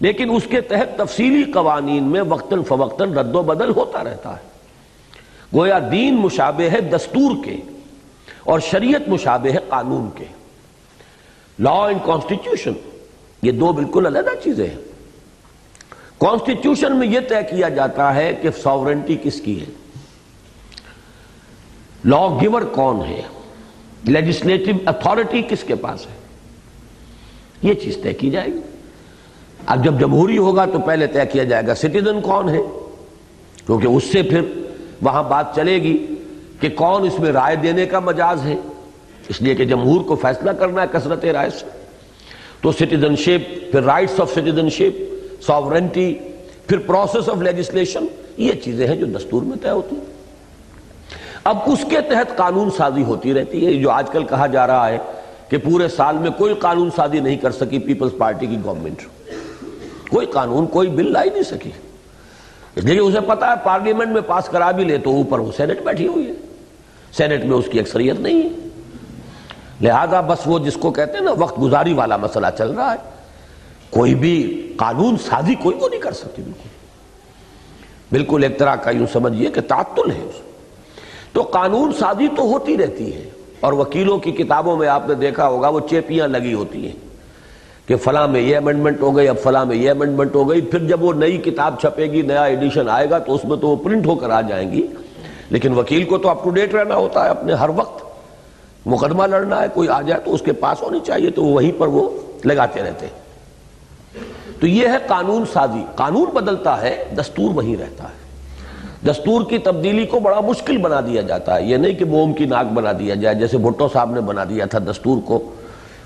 لیکن اس کے تحت تفصیلی قوانین میں وقتاً فوقتاً رد و بدل ہوتا رہتا ہے۔ گویا دین مشابہ ہے دستور کے اور شریعت مشابہ ہے قانون کے۔ لا اینڈ کانسٹیٹیوشن یہ دو بالکل علیحدہ چیزیں ہیں۔ کانسٹیٹیوشن میں یہ طے کیا جاتا ہے کہ ساورنٹی کس کی ہے، لا گیور کون ہے، لیجسلیٹو اتھارٹی کس کے پاس ہے، یہ چیز طے کی جائے گی۔ اب جب جمہوری ہوگا تو پہلے طے کیا جائے گا سٹیزن کون ہے، کیونکہ اس سے پھر وہاں بات چلے گی کہ کون اس میں رائے دینے کا مجاز ہے، اس لیے کہ جمہور کو فیصلہ کرنا ہے کثرت رائے سے، تو سٹیزن شپ، پھر rights of citizen ship, sovereignty, پھر پروسیس آف لیجسلیشن، یہ چیزیں ہیں جو دستور میں طے ہوتی ہیں۔ اب اس کے تحت قانون سازی ہوتی رہتی ہے۔ جو آج کل کہا جا رہا ہے کہ پورے سال میں کوئی قانون سازی نہیں کر سکی پیپلز پارٹی کی گورنمنٹ، کوئی قانون کوئی بل لا ہی نہیں سکی، اس لیے کہ اسے پتا ہے پارلیمنٹ میں پاس کرا بھی لے تو اوپر وہ سینٹ بیٹھی ہوئی ہے، سینٹ میں اس کی اکثریت نہیں ہے، لہذا بس وہ جس کو کہتے ہیں نا وقت گزاری والا مسئلہ چل رہا ہے، کوئی بھی قانون سازی کوئی وہ نہیں کر سکتی، بالکل ایک طرح کا یوں سمجھیے کہ تعطل ہے اس میں۔ تو قانون سازی تو ہوتی رہتی ہے، اور وکیلوں کی کتابوں میں آپ نے دیکھا ہوگا وہ چیپیاں لگی ہوتی ہیں کہ فلاں میں یہ امینڈمنٹ ہو گئی، اب فلاں میں یہ امینڈمنٹ ہو گئی، پھر جب وہ نئی کتاب چھپے گی، نیا ایڈیشن آئے گا تو اس میں تو وہ پرنٹ ہو کر آ جائیں گی، لیکن وکیل کو تو اپ ٹو ڈیٹ رہنا ہوتا ہے، اپنے ہر وقت مقدمہ لڑنا ہے، کوئی آ جائے تو اس کے پاس ہونی چاہیے، تو وہیں پر وہ لگاتے رہتے ہیں۔ تو یہ ہے قانون سازی، قانون بدلتا ہے، دستور وہیں رہتا ہے۔ دستور کی تبدیلی کو بڑا مشکل بنا دیا جاتا ہے، یہ نہیں کہ موم کی ناک بنا دیا جائے جیسے بھٹو صاحب نے بنا دیا تھا دستور کو،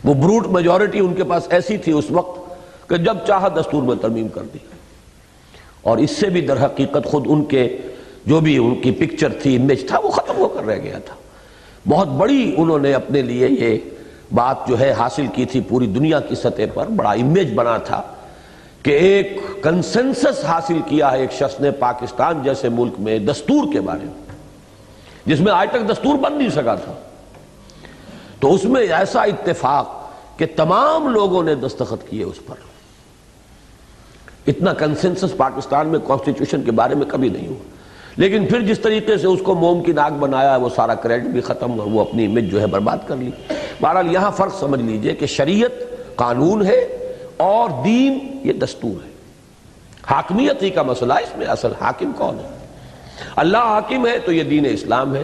وہ بروٹ میجورٹی ان کے پاس ایسی تھی اس وقت کہ جب چاہا دستور میں ترمیم کر دی، اور اس سے بھی در حقیقت خود ان کے جو بھی ان کی پکچر تھی، امیج تھا، وہ ختم ہو کر رہ گیا تھا۔ بہت بڑی انہوں نے اپنے لیے یہ بات جو ہے حاصل کی تھی، پوری دنیا کی سطح پر بڑا امیج بنا تھا کہ ایک کنسنسس حاصل کیا ہے ایک شخص نے پاکستان جیسے ملک میں دستور کے بارے میں، جس میں آج تک دستور بن نہیں سکا تھا، تو اس میں ایسا اتفاق کہ تمام لوگوں نے دستخط کیے اس پر۔ اتنا کنسنسس پاکستان میں کانسٹیٹیوشن کے بارے میں کبھی نہیں ہوا، لیکن پھر جس طریقے سے اس کو موم کی ناک بنایا ہے، وہ سارا کریڈٹ بھی ختم، اور وہ اپنی امیج جو ہے برباد کر لی۔ بہرحال یہاں فرق سمجھ لیجئے کہ شریعت قانون ہے اور دین یہ دستور ہے۔ حاکمیت ہی کا مسئلہ ہے، اس میں اصل حاکم کون ہے۔ اللہ حاکم ہے تو یہ دین اسلام ہے،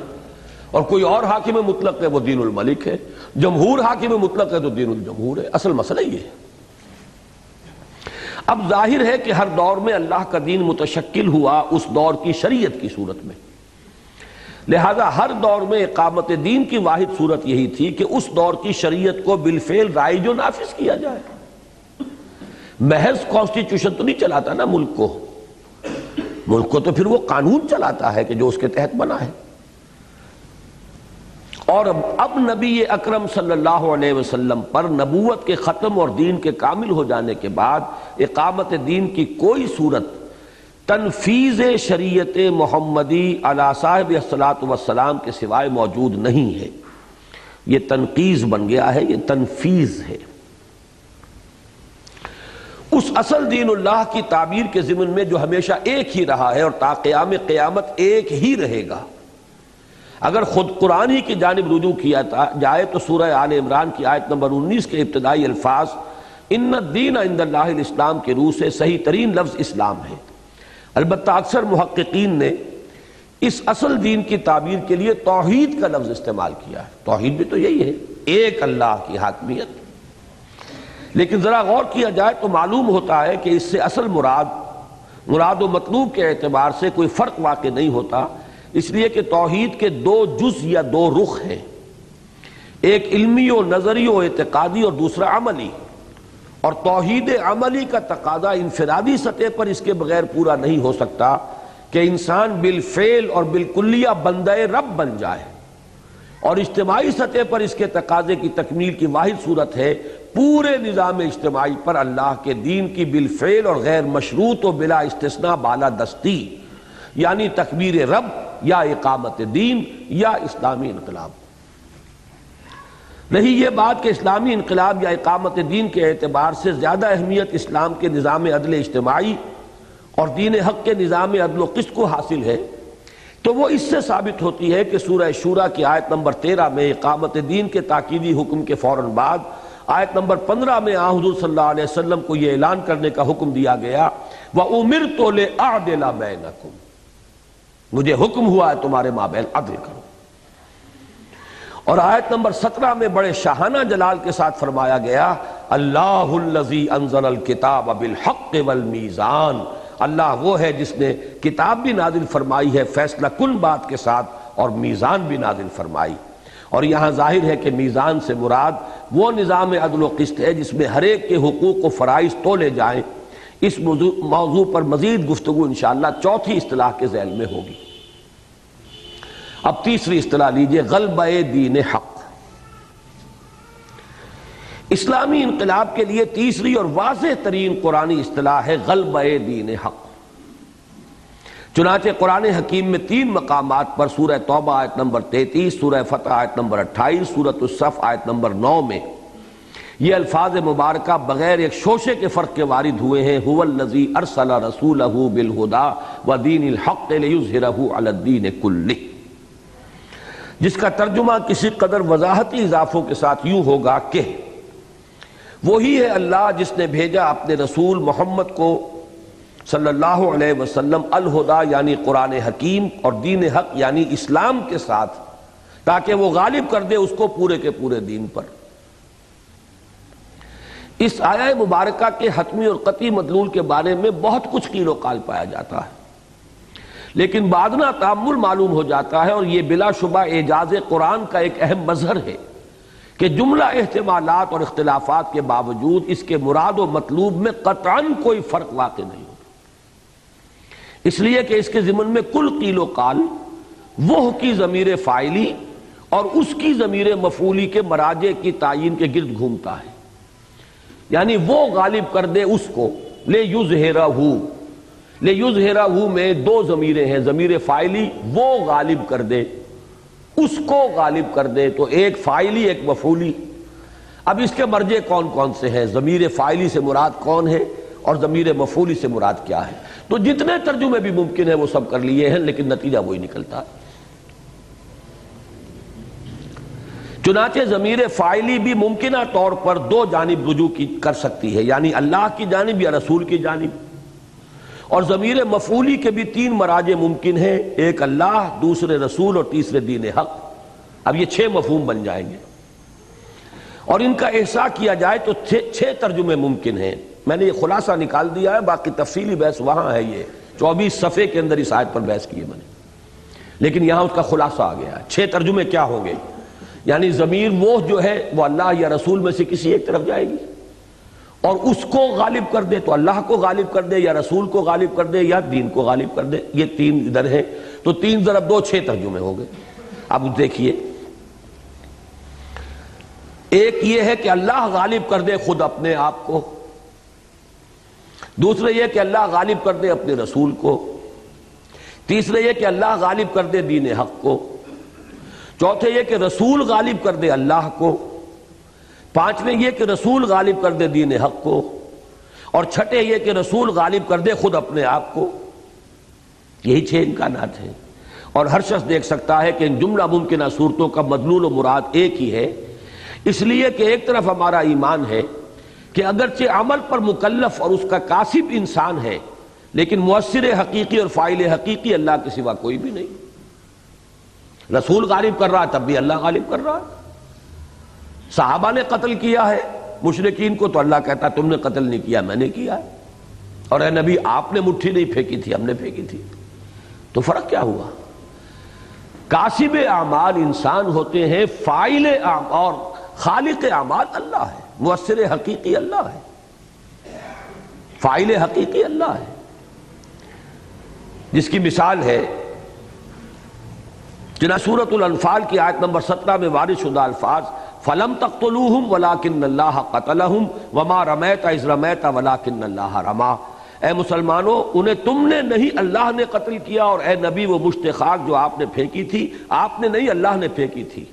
اور کوئی اور حاکم مطلق ہے وہ دین الملک ہے، جمہور حاکم مطلق ہے تو دین الجمہور ہے۔ اصل مسئلہ یہ ہے۔ اب ظاہر ہے کہ ہر دور میں اللہ کا دین متشکل ہوا اس دور کی شریعت کی صورت میں، لہذا ہر دور میں اقامت دین کی واحد صورت یہی تھی کہ اس دور کی شریعت کو بالفعل رائج و نافذ کیا جائے۔ محض کانسٹیٹیوشن تو نہیں چلاتا نا ملک کو تو پھر وہ قانون چلاتا ہے کہ جو اس کے تحت بنا ہے۔ اور اب نبی اکرم صلی اللہ علیہ وسلم پر نبوت کے ختم اور دین کے کامل ہو جانے کے بعد اقامت دین کی کوئی صورت تنفیذ شریعت محمدی علی صاحب الصلاۃ والسلام کے سوائے موجود نہیں ہے۔ یہ تنقیز بن گیا ہے، یہ تنفیذ ہے۔ اس اصل دین اللہ کی تعبیر کے ضمن میں جو ہمیشہ ایک ہی رہا ہے اور تا قیام قیامت ایک ہی رہے گا، اگر خود قرآن ہی کی جانب رجوع کیا جائے تو سورہ آل عمران کی آیت نمبر 19 کے ابتدائی الفاظ ان الدین عند اللہ الاسلام کے روح سے صحیح ترین لفظ اسلام ہے۔ البتہ اکثر محققین نے اس اصل دین کی تعبیر کے لیے توحید کا لفظ استعمال کیا ہے۔ توحید بھی تو یہی ہے، ایک اللہ کی حاکمیت۔ لیکن ذرا غور کیا جائے تو معلوم ہوتا ہے کہ اس سے اصل مراد و مطلوب کے اعتبار سے کوئی فرق واقع نہیں ہوتا، اس لیے کہ توحید کے دو جز یا دو رخ ہیں، ایک علمی و نظری و اعتقادی اور دوسرا عملی، اور توحید عملی کا تقاضا انفرادی سطح پر اس کے بغیر پورا نہیں ہو سکتا کہ انسان بالفعل اور بالکلیہ بندہ رب بن جائے، اور اجتماعی سطح پر اس کے تقاضے کی تکمیل کی واحد صورت ہے پورے نظام اجتماعی پر اللہ کے دین کی بالفعل اور غیر مشروط و بلا استثناء بالادستی، یعنی تکبیر رب یا اقامت دین یا اسلامی انقلاب۔ رہی یہ بات کہ اسلامی انقلاب یا اقامت دین کے اعتبار سے زیادہ اہمیت اسلام کے نظام عدل اجتماعی اور دین حق کے نظام عدل و قسط کو حاصل ہے، تو وہ اس سے ثابت ہوتی ہے کہ سورہ شورى کی آیت نمبر 13 میں اقامت دین کے تاکیدی حکم کے فوراً بعد آیت نمبر 15 میں حضور صلی اللہ علیہ وسلم کو یہ اعلان کرنے کا حکم دیا گیا وَأُمِرْتُ لِأَعْدِلَ بَيْنَكُمْ، مجھے حکم ہوا ہے تمہارے مابین عدل کرو۔ اور آیت نمبر 17 میں بڑے شاہانہ جلال کے ساتھ فرمایا گیا اللہ الذی انزل الکتاب بالحق والمیزان، اللہ وہ ہے جس نے کتاب بھی نازل فرمائی ہے فیصلہ کن بات کے ساتھ، اور میزان بھی نازل فرمائی۔ اور یہاں ظاہر ہے کہ میزان سے مراد وہ نظام عدل و قسط ہے جس میں ہر ایک کے حقوق و فرائض تولے جائیں۔ اس موضوع پر مزید گفتگو انشاءاللہ چوتھی اصطلاح کے ذیل میں ہوگی۔ اب تیسری اصطلاح لیجئے، غلبہ دین حق۔ اسلامی انقلاب کے لیے تیسری اور واضح ترین قرآنی اصطلاح ہے غلبہ دین حق۔ چنانچہ قرآن حکیم میں 3 مقامات پر سورہ توبہ آیت نمبر 33، سورہ فتح آیت نمبر 28، سورۃ الصف آیت نمبر 9 میں یہ الفاظ مبارکہ بغیر ایک شوشے کے فرق کے وارد ہوئے ہیں، هو الذی ارسل رسولہ بالہدی ودین الحق لیظہرہ علی الدین کلہ، جس کا ترجمہ کسی قدر وضاحتی اضافوں کے ساتھ یوں ہوگا کہ وہی ہے اللہ جس نے بھیجا اپنے رسول محمد کو صلی اللہ علیہ وسلم الہدی یعنی قرآن حکیم اور دین حق یعنی اسلام کے ساتھ، تاکہ وہ غالب کر دے اس کو پورے کے پورے دین پر۔ اس آیہ مبارکہ کے حتمی اور قطعی مدلول کے بارے میں بہت کچھ قیل و قال پایا جاتا ہے، لیکن بعدنا تأمل معلوم ہو جاتا ہے، اور یہ بلا شبہ اعجاز قرآن کا ایک اہم مظہر ہے کہ جملہ احتمالات اور اختلافات کے باوجود اس کے مراد و مطلوب میں قطعاً کوئی فرق واقع نہیں ہوتا، اس لیے کہ اس کے ضمن میں کل قیل و قال وہ کی ضمیر فاعلی اور اس کی ضمیر مفعولی کے مراجع کی تعین کے گرد گھومتا ہے، یعنی وہ غالب کر دے اس کو، لیظہرہ میں 2 ضمیریں ہیں، ضمیر فاعلی وہ غالب کر دے، اس کو غالب کر دے، تو ایک فاعلی ایک مفعولی۔ اب اس کے مرجع کون کون سے ہیں، ضمیر فاعلی سے مراد کون ہے اور ضمیر مفعولی سے مراد کیا ہے، تو جتنے ترجمے بھی ممکن ہے وہ سب کر لیے ہیں، لیکن نتیجہ وہی نکلتا ہے۔ چنانچہ ضمیر فاعلی بھی ممکنہ طور پر 2 جانب رجوع کر سکتی ہے، یعنی اللہ کی جانب یا رسول کی جانب، اور ضمیر مفعولی کے بھی 3 مراجع ممکن ہیں، ایک اللہ، دوسرے رسول اور تیسرے دین حق۔ اب یہ 6 مفہوم بن جائیں گے، اور ان کا احصاء کیا جائے تو 6 ترجمے ممکن ہیں۔ میں نے یہ خلاصہ نکال دیا ہے، باقی تفصیلی بحث وہاں ہے، یہ 24 صفحے کے اندر اس آیت پر بحث کی ہے میں نے، لیکن یہاں اس کا خلاصہ آ گیا ہے۔ 6 ترجمے کیا ہوں گے؟ یعنی ضمیر وہ جو ہے وہ اللہ یا رسول میں سے کسی ایک طرف جائے گی، اور اس کو غالب کر دے تو اللہ کو غالب کر دے، یا رسول کو غالب کر دے، یا دین کو غالب کر دے۔ یہ 3 ادھر ہیں، تو 3 ضرب 2 6 ترجمے ہو گئے۔ اب دیکھیے، ایک یہ ہے کہ اللہ غالب کر دے خود اپنے آپ کو، دوسرے یہ کہ اللہ غالب کر دے اپنے رسول کو، تیسرے یہ کہ اللہ غالب کر دے دین حق کو، چوتھے یہ کہ رسول غالب کر دے اللہ کو، پانچویں یہ کہ رسول غالب کر دے دین حق کو، اور چھٹے یہ کہ رسول غالب کر دے خود اپنے آپ کو۔ یہی 6 امکانات ہیں، اور ہر شخص دیکھ سکتا ہے کہ ان جملہ ممکنہ صورتوں کا مدلول و مراد ایک ہی ہے، اس لیے کہ ایک طرف ہمارا ایمان ہے کہ اگرچہ عمل پر مکلف اور اس کا کاسب انسان ہے، لیکن مؤثر حقیقی اور فاعل حقیقی اللہ کے سوا کوئی بھی نہیں۔ رسول غالب کر رہا ہے تب بھی اللہ غالب کر رہا ہے۔ صحابہ نے قتل کیا ہے مشرکین کو تو اللہ کہتا تم نے قتل نہیں کیا، میں نے کیا ہے، اور اے نبی آپ نے مٹھی نہیں پھینکی تھی، ہم نے پھینکی تھی۔ تو فرق کیا ہوا؟ کاسب اعمال انسان ہوتے ہیں، فاعل اور خالق اعمال اللہ ہے، مؤثر حقیقی اللہ ہے، فاعل حقیقی اللہ ہے، جس کی مثال ہے چنانچہ سورۃ الانفال کی آیت نمبر 17 میں وارد شدہ الفاظ فَلَمْ تَقْتُلُوهُمْ وَلَٰكِنَّ اللَّهَ قَتَلَهُمْ وَمَا رَمَيْتَ إِذْ رَمَيْتَ وَلَٰكِنَّ اللَّهَ رَمَىٰ۔ اے مسلمانوں، انہیں تم نے نہیں، اللہ نے قتل کیا، اور اے نبی وہ مشت خاک جو آپ نے پھینکی تھی، آپ نے نہیں، اللہ نے پھینکی تھی۔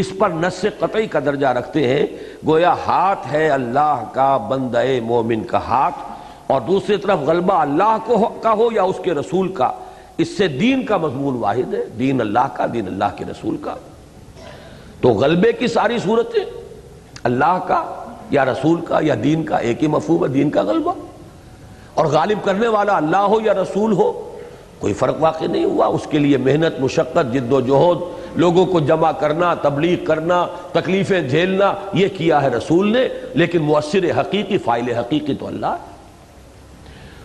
اس پر نص قطعی کا درجہ رکھتے ہیں، گویا ہاتھ ہے اللہ کا بندہ مومن کا ہاتھ، اور دوسری طرف غلبہ اللہ کا ہو یا اس کے رسول کا، اس سے دین کا مضمون واحد ہے، دین اللہ کا، دین اللہ کے رسول کا۔ تو غلبے کی ساری صورتیں اللہ کا یا رسول کا یا دین کا ایک ہی مفہوم ہے، دین کا غلبہ، اور غالب کرنے والا اللہ ہو یا رسول ہو کوئی فرق واقع نہیں ہوا۔ اس کے لیے محنت، مشقت، جد و جہد، لوگوں کو جمع کرنا، تبلیغ کرنا، تکلیفیں جھیلنا، یہ کیا ہے رسول نے، لیکن مؤثر حقیقی، فاعل حقیقی تو اللہ ہے۔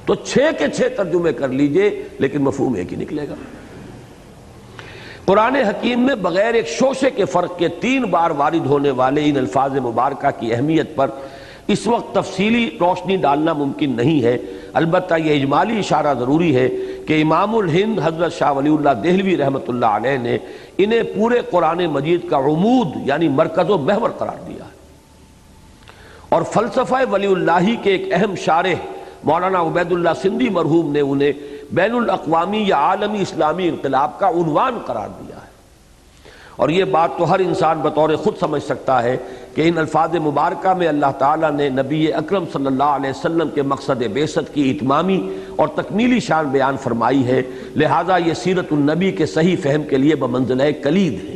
تو 6 کے 6 ترجمے کر لیجئے، لیکن مفہوم ایک ہی نکلے گا۔ قرآن حکیم میں بغیر ایک شوشے کے فرق کے 3 بار وارد ہونے والے ان الفاظ مبارکہ کی اہمیت پر اس وقت تفصیلی روشنی ڈالنا ممکن نہیں ہے، البتہ یہ اجمالی اشارہ ضروری ہے کہ امام الہند حضرت شاہ ولی اللہ دہلوی رحمۃ اللہ علیہ نے انہیں پورے قرآن مجید کا عمود یعنی مرکز و محور قرار دیا ہے، اور فلسفہ ولی اللہ کے ایک اہم شارح مولانا عبید اللہ سندھی مرحوم نے انہیں بین الاقوامی یا عالمی اسلامی انقلاب کا عنوان قرار دیا ہے۔ اور یہ بات تو ہر انسان بطور خود سمجھ سکتا ہے کہ ان الفاظ مبارکہ میں اللہ تعالیٰ نے نبی اکرم صلی اللہ علیہ وسلم کے مقصد بعثت کی اتمامی اور تکمیلی شان بیان فرمائی ہے، لہٰذا یہ سیرت النبی کے صحیح فہم کے لیے بمنزلہ کلید ہے۔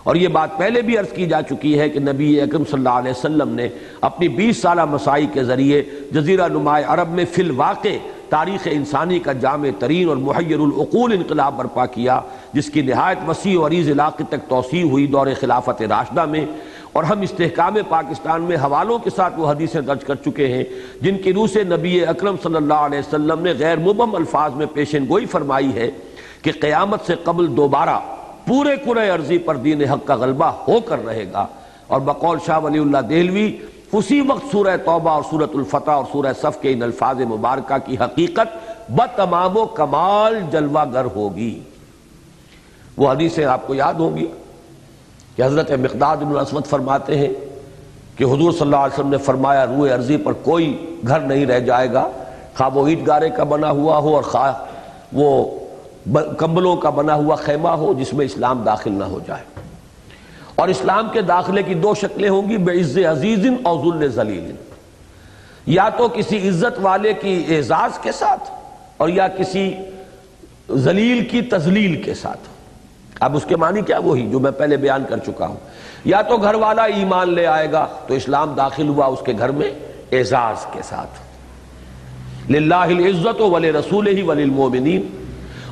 اور یہ بات پہلے بھی عرض کی جا چکی ہے کہ نبی اکرم صلی اللہ علیہ وسلم نے اپنی 20 سالہ مساعی کے ذریعے جزیرہ نماء عرب میں فی الواقع تاریخ انسانی کا جامع ترین اور محیر العقول انقلاب برپا کیا، جس کی نہایت وسیع و عریض علاقے تک توسیع ہوئی دور خلافت راشدہ میں، اور ہم استحکام پاکستان میں حوالوں کے ساتھ وہ حدیثیں درج کر چکے ہیں جن کی روح سے نبی اکرم صلی اللہ علیہ وسلم نے غیر مبہم الفاظ میں پیشن گوئی فرمائی ہے کہ قیامت سے قبل دوبارہ پورے کرۂ ارضی پر دین حق کا غلبہ ہو کر رہے گا۔ اور بقول شاہ ولی اللہ دہلوی اسی وقت سورہ توبہ اور سورۃ الفتح اور سورہ صف کے ان الفاظ مبارکہ کی حقیقت بتمام و کمال جلوہ گر ہوگی۔ وہ حدیثیں آپ کو یاد ہوگی کہ حضرت مقداد بن الاسود فرماتے ہیں کہ حضور صلی اللہ علیہ وسلم نے فرمایا روئے ارضی پر کوئی گھر نہیں رہ جائے گا، خواہ وہ اینٹ گارے کا بنا ہوا ہو اور خواہ وہ کمبلوں کا بنا ہوا خیمہ ہو، جس میں اسلام داخل نہ ہو جائے۔ اور اسلام کے داخلے کی 2 شکلیں ہوں گی، بعز عزیز اور ذل ذلیل، یا تو کسی عزت والے کی اعزاز کے ساتھ اور یا کسی ذلیل کی تذلیل کے ساتھ۔ اب اس کے معنی کیا؟ وہی جو میں پہلے بیان کر چکا ہوں، یا تو گھر والا ایمان لے آئے گا تو اسلام داخل ہوا اس کے گھر میں اعزاز کے ساتھ، للہ العزت ولرسولہ وللمؤمنین.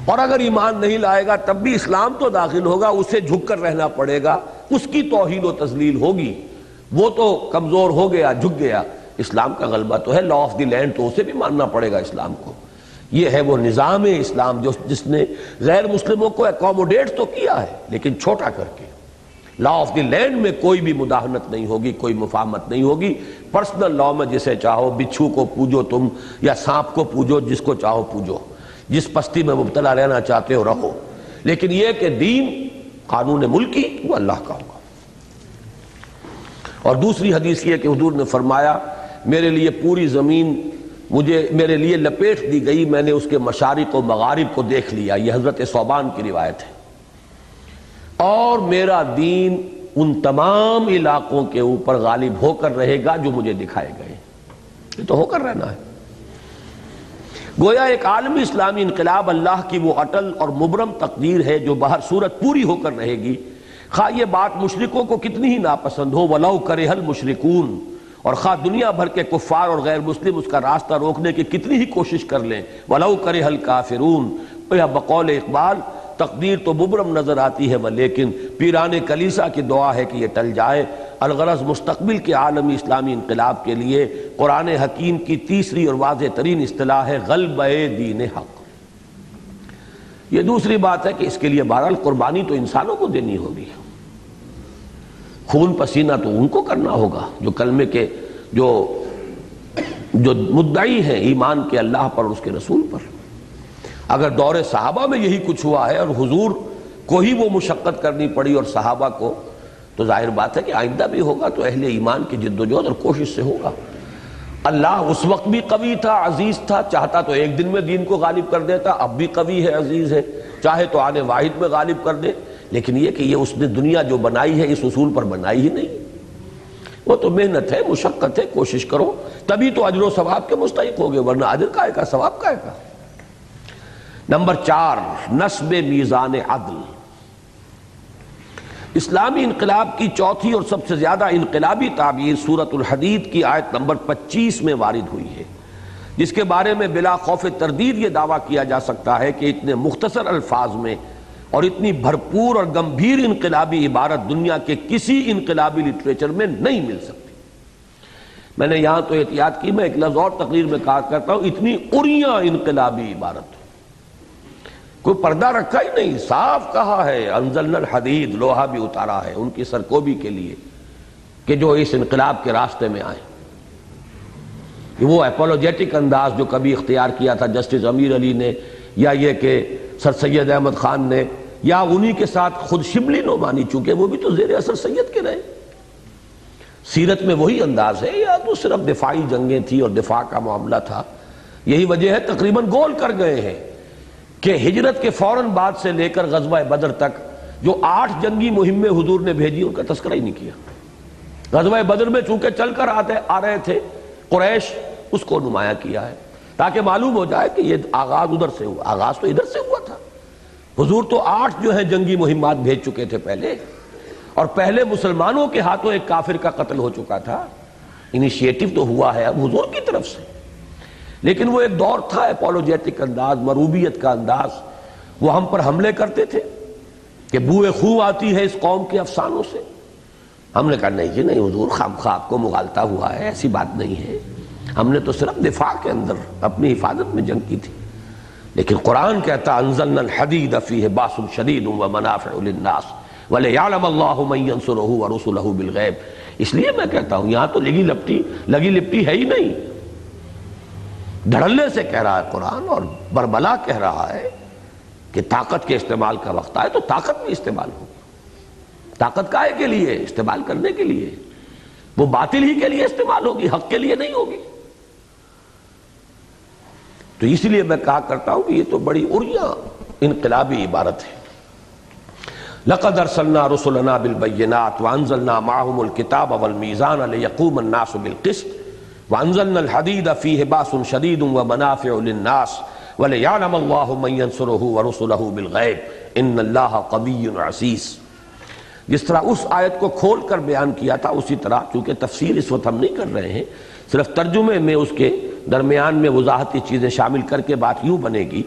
اور اگر ایمان نہیں لائے گا تب بھی اسلام تو داخل ہوگا، اسے جھک کر رہنا پڑے گا، اس کی توہین و تذلیل ہوگی. وہ تو کمزور ہو گیا، جھک گیا، اسلام کا غلبہ تو ہے، لا آف دی لینڈ تو اسے بھی ماننا پڑے گا اسلام کو. یہ ہے وہ نظام اسلام جس نے غیر مسلموں کو اکوموڈیٹ تو کیا ہے لیکن چھوٹا کر کے. لا آف دی لینڈ میں کوئی بھی مداہنت نہیں ہوگی، کوئی مفاہمت نہیں ہوگی. پرسنل لا میں جسے چاہو بچھو کو پوجو تم، یا سانپ کو پوجو، جس کو چاہو پوجو، جس پستی میں مبتلا رہنا چاہتے ہو رہو، لیکن یہ کہ دین قانون ملکی وہ اللہ کا ہوگا. اور دوسری حدیث یہ کہ حضور نے فرمایا میرے لیے پوری زمین میرے لیے لپیٹ دی گئی، میں نے اس کے مشارق و مغارب کو دیکھ لیا. یہ حضرت ثوبان کی روایت ہے. اور میرا دین ان تمام علاقوں کے اوپر غالب ہو کر رہے گا جو مجھے دکھائے گئے. یہ تو ہو کر رہنا ہے. گویا ایک عالمی اسلامی انقلاب اللہ کی وہ اٹل اور مبرم تقدیر ہے جو بہر صورت پوری ہو کر رہے گی، خواہ یہ بات مشرکوں کو کتنی ہی ناپسند ہو. وَلَوْ كَرِهَ الْمُشْرِكُونَ. اور خواہ دنیا بھر کے کفار اور غیر مسلم اس کا راستہ روکنے کی کتنی ہی کوشش کر لیں. وَلَوْ كَرِهَ الْكَافِرُونَ. یا بقول اقبال تقدیر تو مبرم نظر آتی ہے لیکن پیران کلیسا کی دعا ہے کہ یہ ٹل جائے. الغرض مستقبل کے عالمی اسلامی انقلاب کے لیے قرآن حکیم کی تیسری اور واضح ترین اصطلاح ہے غلبہ دین حق. یہ دوسری بات ہے کہ اس کے لیے بہرحال قربانی تو انسانوں کو دینی ہوگی، خون پسینہ تو ان کو کرنا ہوگا جو کلمے کے جو مدعی ہیں ایمان کے اللہ پر اور اس کے رسول پر. اگر دور صحابہ میں یہی کچھ ہوا ہے اور حضور کو ہی وہ مشقت کرنی پڑی اور صحابہ کو، تو ظاہر بات ہے کہ آئندہ بھی ہوگا تو اہل ایمان کی جد و جہد اور کوشش سے ہوگا. اللہ اس وقت بھی قوی تھا، عزیز تھا، چاہتا تو ایک دن میں دین کو غالب کر دیتا، اب بھی قوی ہے، عزیز ہے، چاہے تو آنے واحد میں غالب کر دے. لیکن یہ کہ یہ اس نے دنیا جو بنائی ہے اس اصول پر بنائی ہی نہیں. وہ تو محنت ہے، مشقت ہے، کوشش کرو تبھی تو اجر و ثواب کے مستحق ہوگے، ورنہ اجر کائے کا، ثواب کائے کا. نمبر 4، نصب میزان عدل. اسلامی انقلاب کی چوتھی اور سب سے زیادہ انقلابی تعبیر سورۃ الحدید کی آیت نمبر 25 میں وارد ہوئی ہے، جس کے بارے میں بلا خوف تردید یہ دعویٰ کیا جا سکتا ہے کہ اتنے مختصر الفاظ میں اور اتنی بھرپور اور گمبھیر انقلابی عبارت دنیا کے کسی انقلابی لٹریچر میں نہیں مل سکتی. میں نے یہاں تو احتیاط کی، میں ایک لفظ اور تقریر میں کہا کرتا ہوں، اتنی اریاں انقلابی عبارت، کوئی پردہ رکھا ہی نہیں، صاف کہا ہے انزلنا الحدید، لوہا بھی اتارا ہے ان کی سرکوبی کے لیے کہ جو اس انقلاب کے راستے میں آئے. وہ اپولوجیٹک انداز جو کبھی اختیار کیا تھا جسٹس امیر علی نے، یا یہ کہ سر سید احمد خان نے، یا انہی کے ساتھ خود شبلی نعمانی، چونکہ وہ بھی تو زیر اثر سید کے رہے، سیرت میں وہی انداز ہے، یا تو صرف دفاعی جنگیں تھی اور دفاع کا معاملہ تھا. یہی وجہ ہے تقریباً گول کر گئے ہیں کہ ہجرت کے فوراً بعد سے لے کر غزوہ بدر تک جو 8 جنگی مہمیں حضور نے بھیجی ان کا تذکرہ ہی نہیں کیا. غزوہ بدر میں چونکہ چل کر آ رہے تھے قریش، اس کو نمایاں کیا ہے تاکہ معلوم ہو جائے کہ یہ آغاز ادھر سے ہوا، آغاز تو ادھر سے ہوا تھا. حضور تو 8 جو ہیں جنگی مہمات بھیج چکے تھے پہلے، اور پہلے مسلمانوں کے ہاتھوں ایک کافر کا قتل ہو چکا تھا. انیشیٹو تو ہوا ہے اب حضور کی طرف سے، لیکن وہ ایک دور تھا اپولوجیٹک انداز، مروبیت کا انداز. وہ ہم پر حملے کرتے تھے کہ بوئے خون آتی ہے اس قوم کے افسانوں سے. ہم نے کہا نہیں جی نہیں حضور، خواہ آپ کو مغالطہ ہوا ہے، ایسی بات نہیں ہے، ہم نے تو صرف دفاع کے اندر اپنی حفاظت میں جنگ کی تھی. لیکن قرآن کہتا انزلنا الحدید فیہ باس شدید ومنافع للناس ولیعلم اللہ من ینصرہ ورسلہ بالغیب. اس لیے میں کہتا ہوں یہاں تو لگی لپٹی ہے ہی نہیں، دھڑلے سے کہہ رہا ہے قرآن، اور بربلا کہہ رہا ہے کہ طاقت کے استعمال کا وقت آئے تو طاقت بھی استعمال ہوگی. طاقت کائے کے لیے؟ استعمال کرنے کے لیے. وہ باطل ہی کے لیے استعمال ہوگی، حق کے لیے نہیں ہوگی. تو اس لیے میں کہا کرتا ہوں کہ یہ تو بڑی اریاں انقلابی عبارت ہے. لقد ارسلنا رسلنا بالبینات وانزلنا معهم الکتاب والمیزان لیقوم الناس بالقسط وانزلنا الحدید فیہ باس شدید ومنافع للناس ولیعلم اللہ من ینصرہ ورسلہ بالغیب ان اللہ قوی عزیز. جس طرح اس آیت کو کھول کر بیان کیا تھا اسی طرح، چونکہ تفسیر اس وقت ہم نہیں کر رہے ہیں، صرف ترجمے میں اس کے درمیان میں وضاحتی چیزیں شامل کر کے بات یوں بنے گی،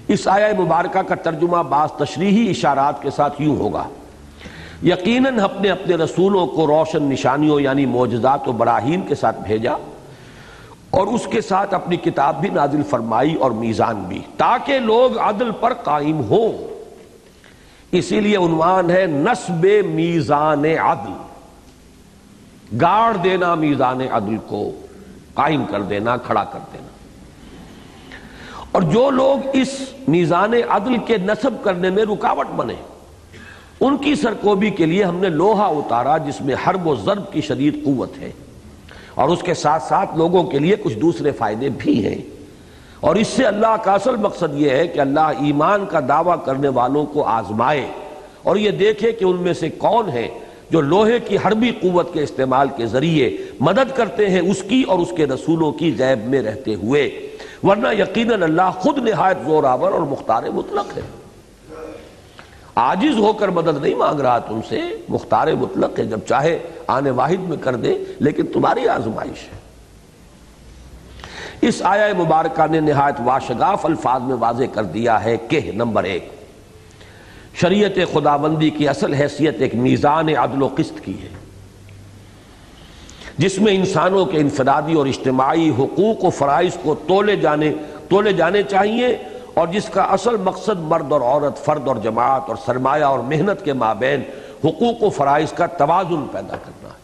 اس آیہ مبارکہ کا ترجمہ بعض تشریحی اشارات کے ساتھ یوں ہوگا: یقیناً اپنے اپنے رسولوں کو روشن نشانیوں یعنی معجزات و براہین کے ساتھ بھیجا، اور اس کے ساتھ اپنی کتاب بھی نازل فرمائی اور میزان بھی، تاکہ لوگ عدل پر قائم ہوں۔ اسی لیے عنوان ہے نصب میزان عدل، گاڑ دینا میزان عدل کو، قائم کر دینا، کھڑا کر دینا۔ اور جو لوگ اس میزان عدل کے نصب کرنے میں رکاوٹ بنے، ان کی سرکوبی کے لیے ہم نے لوہا اتارا جس میں حرب و ضرب کی شدید قوت ہے، اور اس کے ساتھ ساتھ لوگوں کے لیے کچھ دوسرے فائدے بھی ہیں۔ اور اس سے اللہ کا اصل مقصد یہ ہے کہ اللہ ایمان کا دعویٰ کرنے والوں کو آزمائے اور یہ دیکھے کہ ان میں سے کون ہیں جو لوہے کی حربی قوت کے استعمال کے ذریعے مدد کرتے ہیں اس کی اور اس کے رسولوں کی غیب میں رہتے ہوئے، ورنہ یقیناً اللہ خود نہایت زور آور اور مختار مطلق ہے۔ عاجز ہو کر مدد نہیں مانگ رہا تم سے، مختار مطلق ہے، جب چاہے آنے واحد میں کر دے، لیکن تمہاری آزمائش ہے۔ اس آیہ مبارکہ نے نہایت واشگاف الفاظ میں واضح کر دیا ہے کہ نمبر 1، شریعت خداوندی کی اصل حیثیت ایک میزان عدل و قسط کی ہے، جس میں انسانوں کے انفرادی اور اجتماعی حقوق و فرائض کو تولے جانے چاہیے، اور جس کا اصل مقصد مرد اور عورت، فرد اور جماعت اور سرمایہ اور محنت کے مابین حقوق و فرائض کا توازن پیدا کرنا ہے۔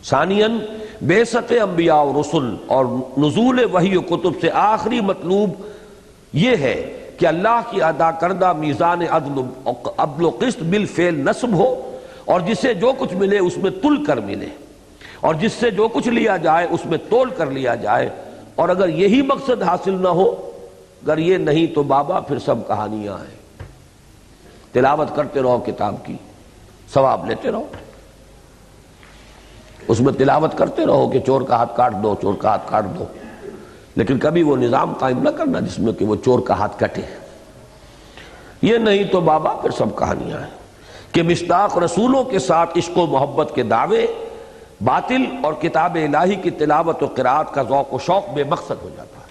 ثانیاً، بعثت انبیاء و رسل اور نزول وحی و کتب سے آخری مطلوب یہ ہے کہ اللہ کی ادا کردہ میزان عدل و قسط بالفعل نصب ہو، اور جس سے جو کچھ ملے اس میں تل کر ملے، اور جس سے جو کچھ لیا جائے اس میں تول کر لیا جائے۔ اور اگر یہی مقصد حاصل نہ ہو، اگر یہ نہیں تو بابا پھر سب کہانیاں ہیں، تلاوت کرتے رہو کتاب کی، ثواب لیتے رہو، اس میں تلاوت کرتے رہو کہ چور کا ہاتھ کاٹ دو، چور کا ہاتھ کاٹ دو، لیکن کبھی وہ نظام قائم نہ کرنا جس میں کہ وہ چور کا ہاتھ کٹے۔ یہ نہیں تو بابا پھر سب کہانیاں ہیں کہ مصداق رسولوں کے ساتھ عشق و محبت کے دعوے باطل اور کتاب الہی کی تلاوت و قرات کا ذوق و شوق بے مقصد ہو جاتا ہے۔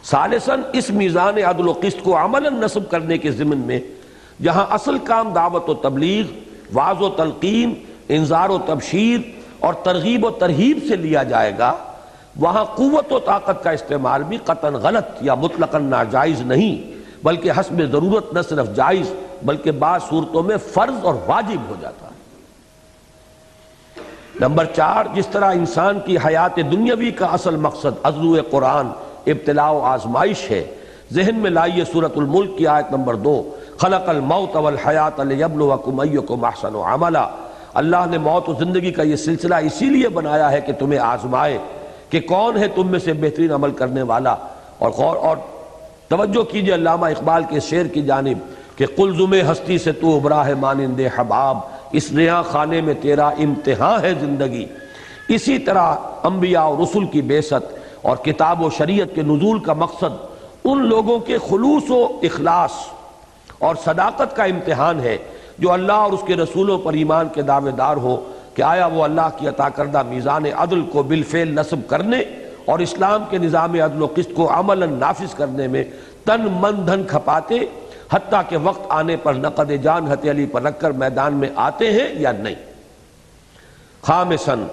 ثالثاً، اس میزان عدل و قسط کو عملاً نصب کرنے کے ضمن میں جہاں اصل کام دعوت و تبلیغ، وعظ و تلقین، انذار و تبشیر اور ترغیب و ترہیب سے لیا جائے گا، وہاں قوت و طاقت کا استعمال بھی قطعاً غلط یا مطلقاً ناجائز نہیں، بلکہ حسب ضرورت نہ صرف جائز بلکہ بعض صورتوں میں فرض اور واجب ہو جاتا ہے۔ نمبر 4، جس طرح انسان کی حیات دنیاوی کا اصل مقصد عزو قرآن ابتلاء و آزمائش ہے، ذہن میں لائیے سورۃ الملک کی آیت نمبر 2، خلق الموت والحیات لیبلوکم ایکم احسن عملا۔ اللہ نے موت و زندگی کا یہ سلسلہ اسی لیے بنایا ہے کہ تمہیں آزمائے کہ کون ہے تم میں سے بہترین عمل کرنے والا۔ اور توجہ کیجئے علامہ اقبال کے شعر کی جانب کہ قلزم ہستی سے تو ابرا ہے مانند حباب، اس نیا خانے میں تیرا امتحان ہے زندگی۔ اسی طرح انبیاء و رسل کی بعثت اور کتاب و شریعت کے نزول کا مقصد ان لوگوں کے خلوص و اخلاص اور صداقت کا امتحان ہے جو اللہ اور اس کے رسولوں پر ایمان کے دعوے دار ہو کہ آیا وہ اللہ کی عطا کردہ میزان عدل کو بالفعل نصب کرنے اور اسلام کے نظام عدل و قسط کو عملاً نافذ کرنے میں تن من دھن کھپاتے، حتیٰ کہ وقت آنے پر نقد جان ہتھ علی پر رکھ کر میدان میں آتے ہیں یا نہیں۔ خامساً،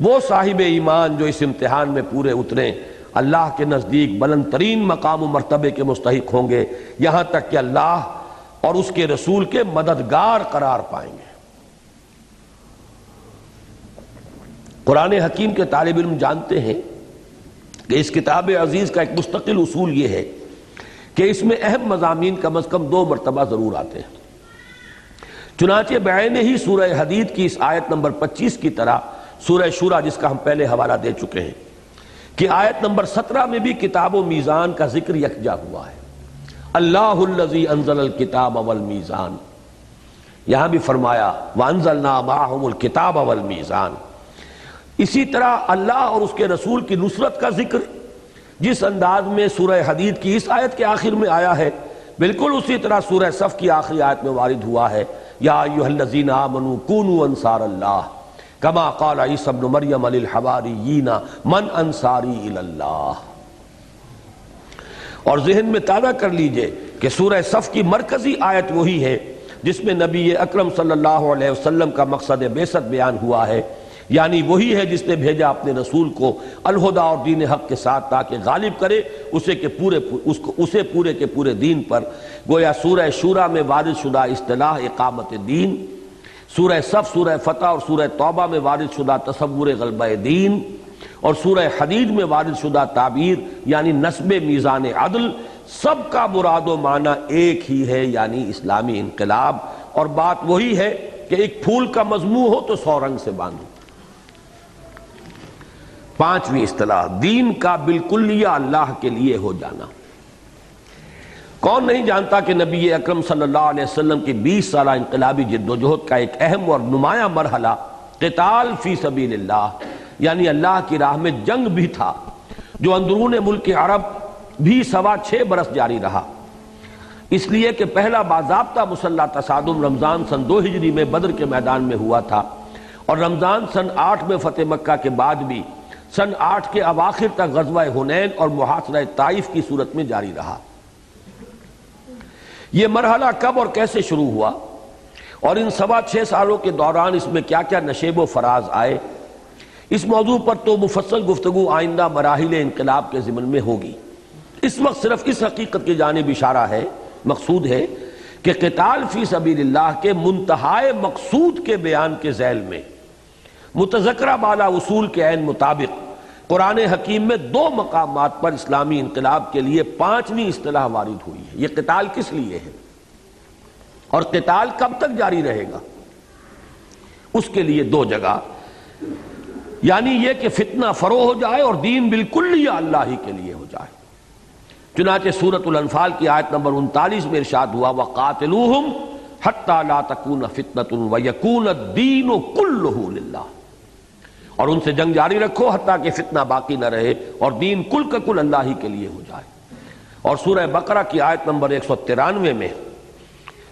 وہ صاحب ایمان جو اس امتحان میں پورے اتریں اللہ کے نزدیک بلند ترین مقام و مرتبے کے مستحق ہوں گے، یہاں تک کہ اللہ اور اس کے رسول کے مددگار قرار پائیں گے۔ قرآن حکیم کے طالب علم جانتے ہیں کہ اس کتاب عزیز کا ایک مستقل اصول یہ ہے کہ اس میں اہم مضامین کم از کم 2 مرتبہ ضرور آتے ہیں۔ چنانچہ بعین ہی سورہ حدید کی اس آیت نمبر 25 کی طرح سورہ شورى جس کا ہم پہلے حوالہ دے چکے ہیں کہ آیت نمبر 17 میں بھی کتاب و میزان کا ذکر یکجا ہوا ہے۔ اللہ الذی انزل الکتاب والمیزان، یہاں بھی فرمایا وانزلنا معہم الکتاب والمیزان۔ اسی طرح اللہ اور اس کے رسول کی نصرت کا ذکر جس انداز میں سورہ حدید کی اس آیت کے آخر میں آیا ہے، بالکل اسی طرح سورہ صف کی آخری آیت میں وارد ہوا ہے، یا ایھا الذین آمنوا کونوا انصار اللہ، کما قال عیسی ابن مریم للحواریین من انصاری الی اللہ۔ اور ذہن میں تازہ کر لیجئے کہ سورہ صف کی مرکزی آیت وہی ہے جس میں نبی اکرم صلی اللہ علیہ وسلم کا مقصد بعثت بیان ہوا ہے، یعنی وہی ہے جس نے بھیجا اپنے رسول کو الہدی اور دین حق کے ساتھ تاکہ غالب کرے اسے پورے کے پورے دین پر۔ گویا سورہ شورى میں وارد شدہ اصطلاح اقامت دین، سورہ صف، سورہ فتح اور سورہ توبہ میں وارد شدہ تصور غلبہ دین، اور سورہ حدید میں وارد شدہ تعبیر یعنی نصب میزان عدل، سب کا مراد و معنی ایک ہی ہے، یعنی اسلامی انقلاب۔ اور بات وہی ہے کہ ایک پھول کا مضمون ہو تو 100 رنگ سے باندھو۔ پانچویں اصطلاح، دین کا بالکلیہ اللہ کے لیے ہو جانا۔ کون نہیں جانتا کہ نبی اکرم صلی اللہ علیہ وسلم کی 20 سالہ انقلابی جد و جہد کا ایک اہم اور نمایاں مرحلہ قتال فی سبیل اللہ یعنی اللہ کی راہ میں جنگ بھی تھا، جو اندرون ملک عرب بھی 6.25 برس جاری رہا، اس لیے کہ پہلا باضابطہ مسلح تصادم رمضان سن 2 ہجری میں بدر کے میدان میں ہوا تھا، اور رمضان سن 8 میں فتح مکہ کے بعد بھی سن 8 کے اواخر تک غزوہ حنین اور محاصرہ طائف کی صورت میں جاری رہا۔ یہ مرحلہ کب اور کیسے شروع ہوا اور ان 6.25 سالوں کے دوران اس میں کیا کیا نشیب و فراز آئے، اس موضوع پر تو مفصل گفتگو آئندہ مراحل انقلاب کے ضمن میں ہوگی۔ اس وقت صرف اس حقیقت کی جانب اشارہ ہے، مقصود ہے کہ قتال فی سبیل اللہ کے منتہائے مقصود کے بیان کے ذیل میں متذکرہ بالا اصول کے عین مطابق قرآن حکیم میں 2 مقامات پر اسلامی انقلاب کے لیے 5ویں اصطلاح وارد ہوئی ہے۔ یہ قتال کس لیے ہے اور قتال کب تک جاری رہے گا، اس کے لیے 2 جگہ، یعنی یہ کہ فتنہ فروغ ہو جائے اور دین بالکلیہ اللہ ہی کے لیے ہو جائے۔ چنانچہ سورۃ الانفال کی آیت نمبر 39 میں ارشاد ہوا وَقَاتِلُوهُمْ حَتَّى لَا تَكُونَ فِتْنَةٌ وَيَكُونَ الدِّينُ كُلُّهُ لِلَّهِ، اور ان سے جنگ جاری رکھو حتیٰ کہ فتنہ باقی نہ رہے اور دین کل کا کل اللہ ہی کے لیے ہو جائے۔ اور سورہ بقرہ کی آیت نمبر 193 میں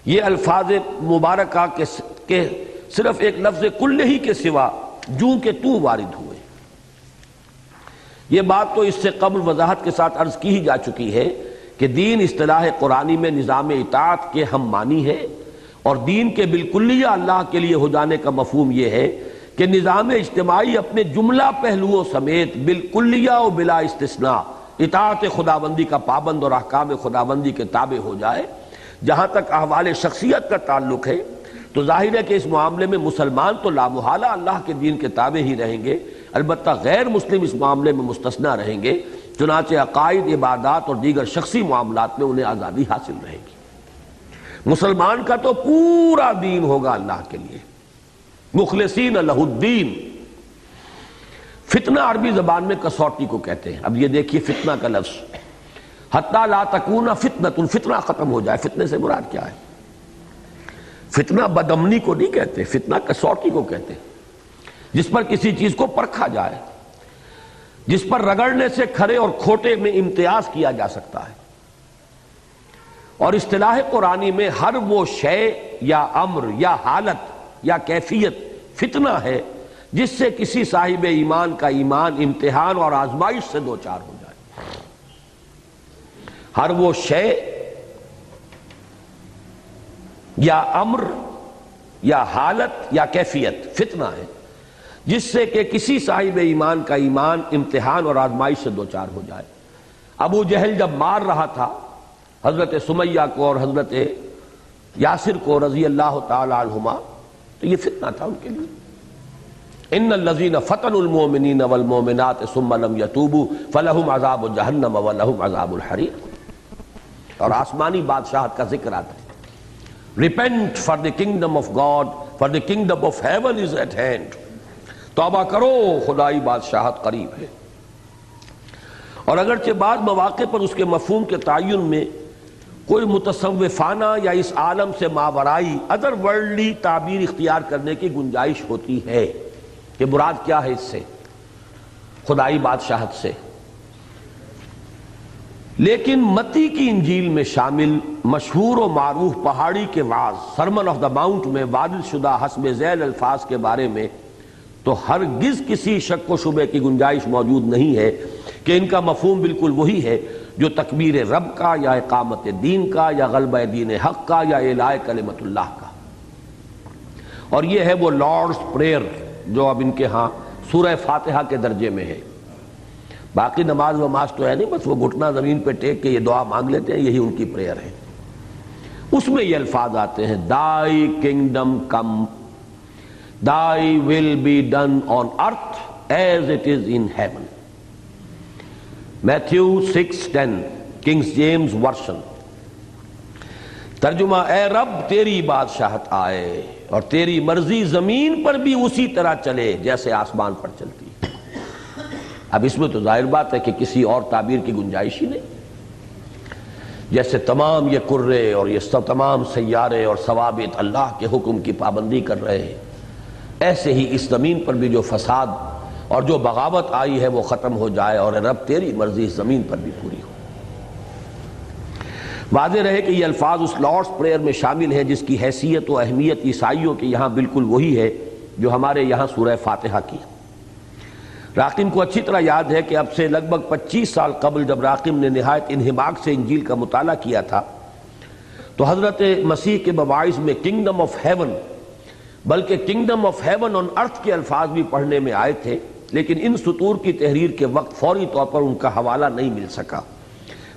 یہ الفاظ مبارکہ کے صرف ایک لفظ کل ہی کے سوا جوں کہ تو وارد ہوئے۔ یہ بات تو اس سے قبل وضاحت کے ساتھ عرض کی ہی جا چکی ہے کہ دین اصطلاح قرآنی میں نظام اطاعت کے ہم معنی ہے، اور دین کے بالکلیہ اللہ کے لیے ہو جانے کا مفہوم یہ ہے کہ نظام اجتماعی اپنے جملہ پہلوؤں سمیت بالکلیہ و بلا استثناء اطاعت خداوندی کا پابند اور احکام خداوندی کے تابع ہو جائے۔ جہاں تک احوال شخصیت کا تعلق ہے تو ظاہر ہے کہ اس معاملے میں مسلمان تو لامحالہ اللہ کے دین کے تابع ہی رہیں گے، البتہ غیر مسلم اس معاملے میں مستثنیٰ رہیں گے، چنانچہ عقائد، عبادات اور دیگر شخصی معاملات میں انہیں آزادی حاصل رہے گی۔ مسلمان کا تو پورا دین ہوگا اللہ کے لیے، مخلصین لہ الدین۔ فتنہ عربی زبان میں کسوٹی کو کہتے ہیں۔ اب یہ دیکھیے فتنہ کا لفظ، حتی لا تکون فتنۃ، فتنہ ختم ہو جائے۔ فتنے سے مراد کیا ہے؟ فتنہ بدامنی کو نہیں کہتے، فتنہ کسوٹی کو کہتے ہیں، جس پر کسی چیز کو پرکھا جائے، جس پر رگڑنے سے کھرے اور کھوٹے میں امتیاز کیا جا سکتا ہے۔ اور اصطلاح قرآنی میں ہر وہ شے یا امر یا حالت یا کیفیت فتنہ ہے جس سے کسی صاحب ایمان کا ایمان امتحان اور آزمائش سے دوچار ہو جائے۔ ہر وہ شے یا امر یا حالت یا کیفیت فتنہ ہے جس سے کہ کسی صاحب ایمان کا ایمان امتحان اور آزمائش سے دوچار ہو جائے۔ ابو جہل جب مار رہا تھا حضرت سمیہ کو اور حضرت یاسر کو رضی اللہ تعالی عنہما، تو یہ فتنہ تھا ان کے لیے۔ ان الذین فتنوا المؤمنین والمؤمنات ثم لم یتوبوا فلہم عذاب جہنم ولہم عذاب الحریق۔ اور آسمانی بادشاہت کا ذکر آتا ہے، Repent for the kingdom of God, for the kingdom of heaven is at hand۔ توبہ کرو، خدائی بادشاہت قریب ہے۔ اور اگرچہ بعض مواقع پر اس کے مفہوم کے تعین میں کوئی متصوفانہ یا اس عالم سے ماورائی ادر ورلڈلی تعبیر اختیار کرنے کی گنجائش ہوتی ہے کہ مراد کیا ہے اس سے، خدائی بادشاہت سے، لیکن متی کی انجیل میں شامل مشہور و معروف پہاڑی کے وعظ سرمن آف دا ماؤنٹ میں وارد شدہ حسب ذیل الفاظ کے بارے میں تو ہرگز کسی شک و شبے کی گنجائش موجود نہیں ہے کہ ان کا مفہوم بالکل وہی ہے جو تکبیر رب کا یا اقامت دین کا یا غلبہ دین حق کا یا اعلاء کلمت اللہ کا. اور یہ ہے وہ لارڈس پریئر جو اب ان کے ہاں سورہ فاتحہ کے درجے میں ہے. باقی نماز وماز تو ہے نہیں، بس وہ گھٹنا زمین پہ ٹیک کے یہ دعا مانگ لیتے ہیں، یہی ان کی پریئر ہے. اس میں یہ الفاظ آتے ہیں دائی kingdom come, Thy will be done on earth as it is in heaven. Matthew 6:10 King James Version. ترجمہ: اے رب تیری بادشاہت آئے اور تیری مرضی زمین پر بھی اسی طرح چلے جیسے آسمان پر چلتی. اب اس میں تو ظاہر بات ہے کہ کسی اور تعبیر کی گنجائش ہی نہیں. جیسے تمام یہ کرے اور یہ تمام سیارے اور ثوابت اللہ کے حکم کی پابندی کر رہے ہیں، ایسے ہی اس زمین پر بھی جو فساد اور جو بغاوت آئی ہے وہ ختم ہو جائے اور رب تیری مرضی اس زمین پر بھی پوری ہو. واضح رہے کہ یہ الفاظ اس لارڈس پریئر میں شامل ہیں جس کی حیثیت و اہمیت عیسائیوں کے یہاں بالکل وہی ہے جو ہمارے یہاں سورہ فاتحہ کی. راقم کو اچھی طرح یاد ہے کہ اب سے لگ بھگ 25 سال قبل جب راقم نے نہایت انہماک سے انجیل کا مطالعہ کیا تھا تو حضرت مسیح کے مواعظ میں کنگڈم آف ہیون بلکہ کنگڈم آف ہیون آن ارتھ کے الفاظ بھی پڑھنے میں آئے تھے، لیکن ان سطور کی تحریر کے وقت فوری طور پر ان کا حوالہ نہیں مل سکا.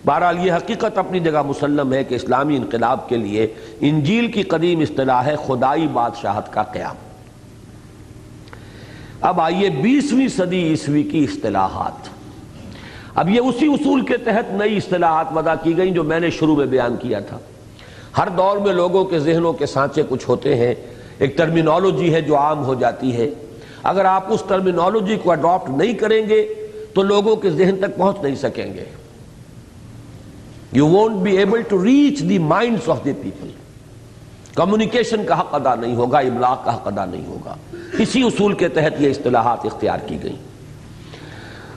بہرحال یہ حقیقت اپنی جگہ مسلم ہے کہ اسلامی انقلاب کے لیے انجیل کی قدیم اصطلاح ہے خدائی بادشاہت کا قیام. اب آئیے 20ویں صدی عیسوی کی اصطلاحات. اب یہ اسی اصول کے تحت نئی اصطلاحات وضع کی گئیں جو میں نے شروع میں بیان کیا تھا. ہر دور میں لوگوں کے ذہنوں کے سانچے کچھ ہوتے ہیں، ایک ٹرمینالوجی ہے جو عام ہو جاتی ہے. اگر آپ اس ٹرمینالوجی کو اڈاپٹ نہیں کریں گے تو لوگوں کے ذہن تک پہنچ نہیں سکیں گے. You won't be able to reach the minds of the people. Communication کا حق ادا نہیں ہوگا، ابلاغ کا حق ادا نہیں ہوگا. اسی اصول کے تحت یہ اصطلاحات اختیار کی گئیں.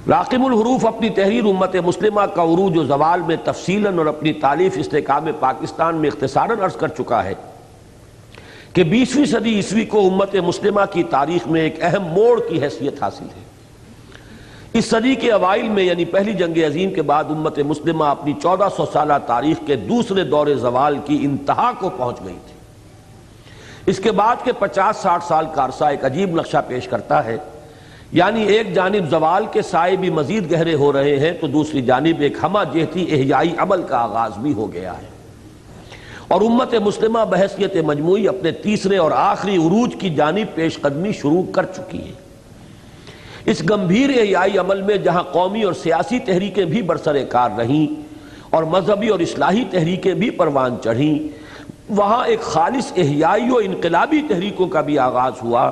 راقم الحروف اپنی تحریر امت مسلمہ کا عروج و زوال میں تفصیلاً اور اپنی تالیف استحکام پاکستان میں اختصاراً عرض کر چکا ہے کہ 20ویں صدی عیسوی کو امت مسلمہ کی تاریخ میں ایک اہم موڑ کی حیثیت حاصل ہے. اس صدی کے اوائل میں یعنی پہلی جنگ عظیم کے بعد امت مسلمہ اپنی 1400 سالہ تاریخ کے دوسرے دور زوال کی انتہا کو پہنچ گئی تھی. اس کے بعد کے 50-60 سال کا عرصہ ایک عجیب نقشہ پیش کرتا ہے. یعنی ایک جانب زوال کے سائے بھی مزید گہرے ہو رہے ہیں تو دوسری جانب ایک ہمہ جہتی احیائی عمل کا آغاز بھی ہو گیا ہے، اور امت مسلمہ بحیثیت مجموعی اپنے تیسرے اور آخری عروج کی جانب پیش قدمی شروع کر چکی ہے. اس گمبھیر احیائی عمل میں جہاں قومی اور سیاسی تحریکیں بھی برسر کار رہیں اور مذہبی اور اصلاحی تحریکیں بھی پروان چڑھیں، وہاں ایک خالص احیائی و انقلابی تحریکوں کا بھی آغاز ہوا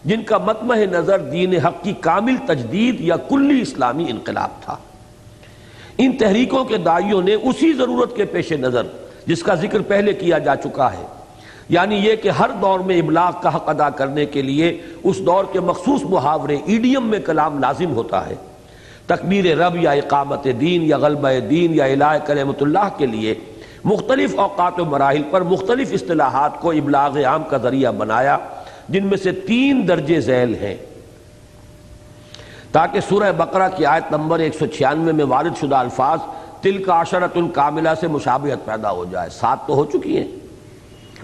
جن کا مطمع نظر دین حق کی کامل تجدید یا کلی اسلامی انقلاب تھا. ان تحریکوں کے داعیوں نے اسی ضرورت کے پیش نظر جس کا ذکر پہلے کیا جا چکا ہے، یعنی یہ کہ ہر دور میں ابلاغ کا حق ادا کرنے کے لیے اس دور کے مخصوص محاورے ایڈیم میں کلام لازم ہوتا ہے. تکبیر رب یا اقامت دین یا غلبہ دین یا اعلاء کلمت اللہ کے لیے مختلف اوقات و مراحل پر مختلف اصطلاحات کو ابلاغ عام کا ذریعہ بنایا، جن میں سے 3 درجے ذیل ہیں، تاکہ سورہ بقرہ کی آیت نمبر 196 میں وارد شدہ الفاظ تلک عشرۃ کاملہ سے مشابہت پیدا ہو جائے. 7 تو ہو چکی ہیں،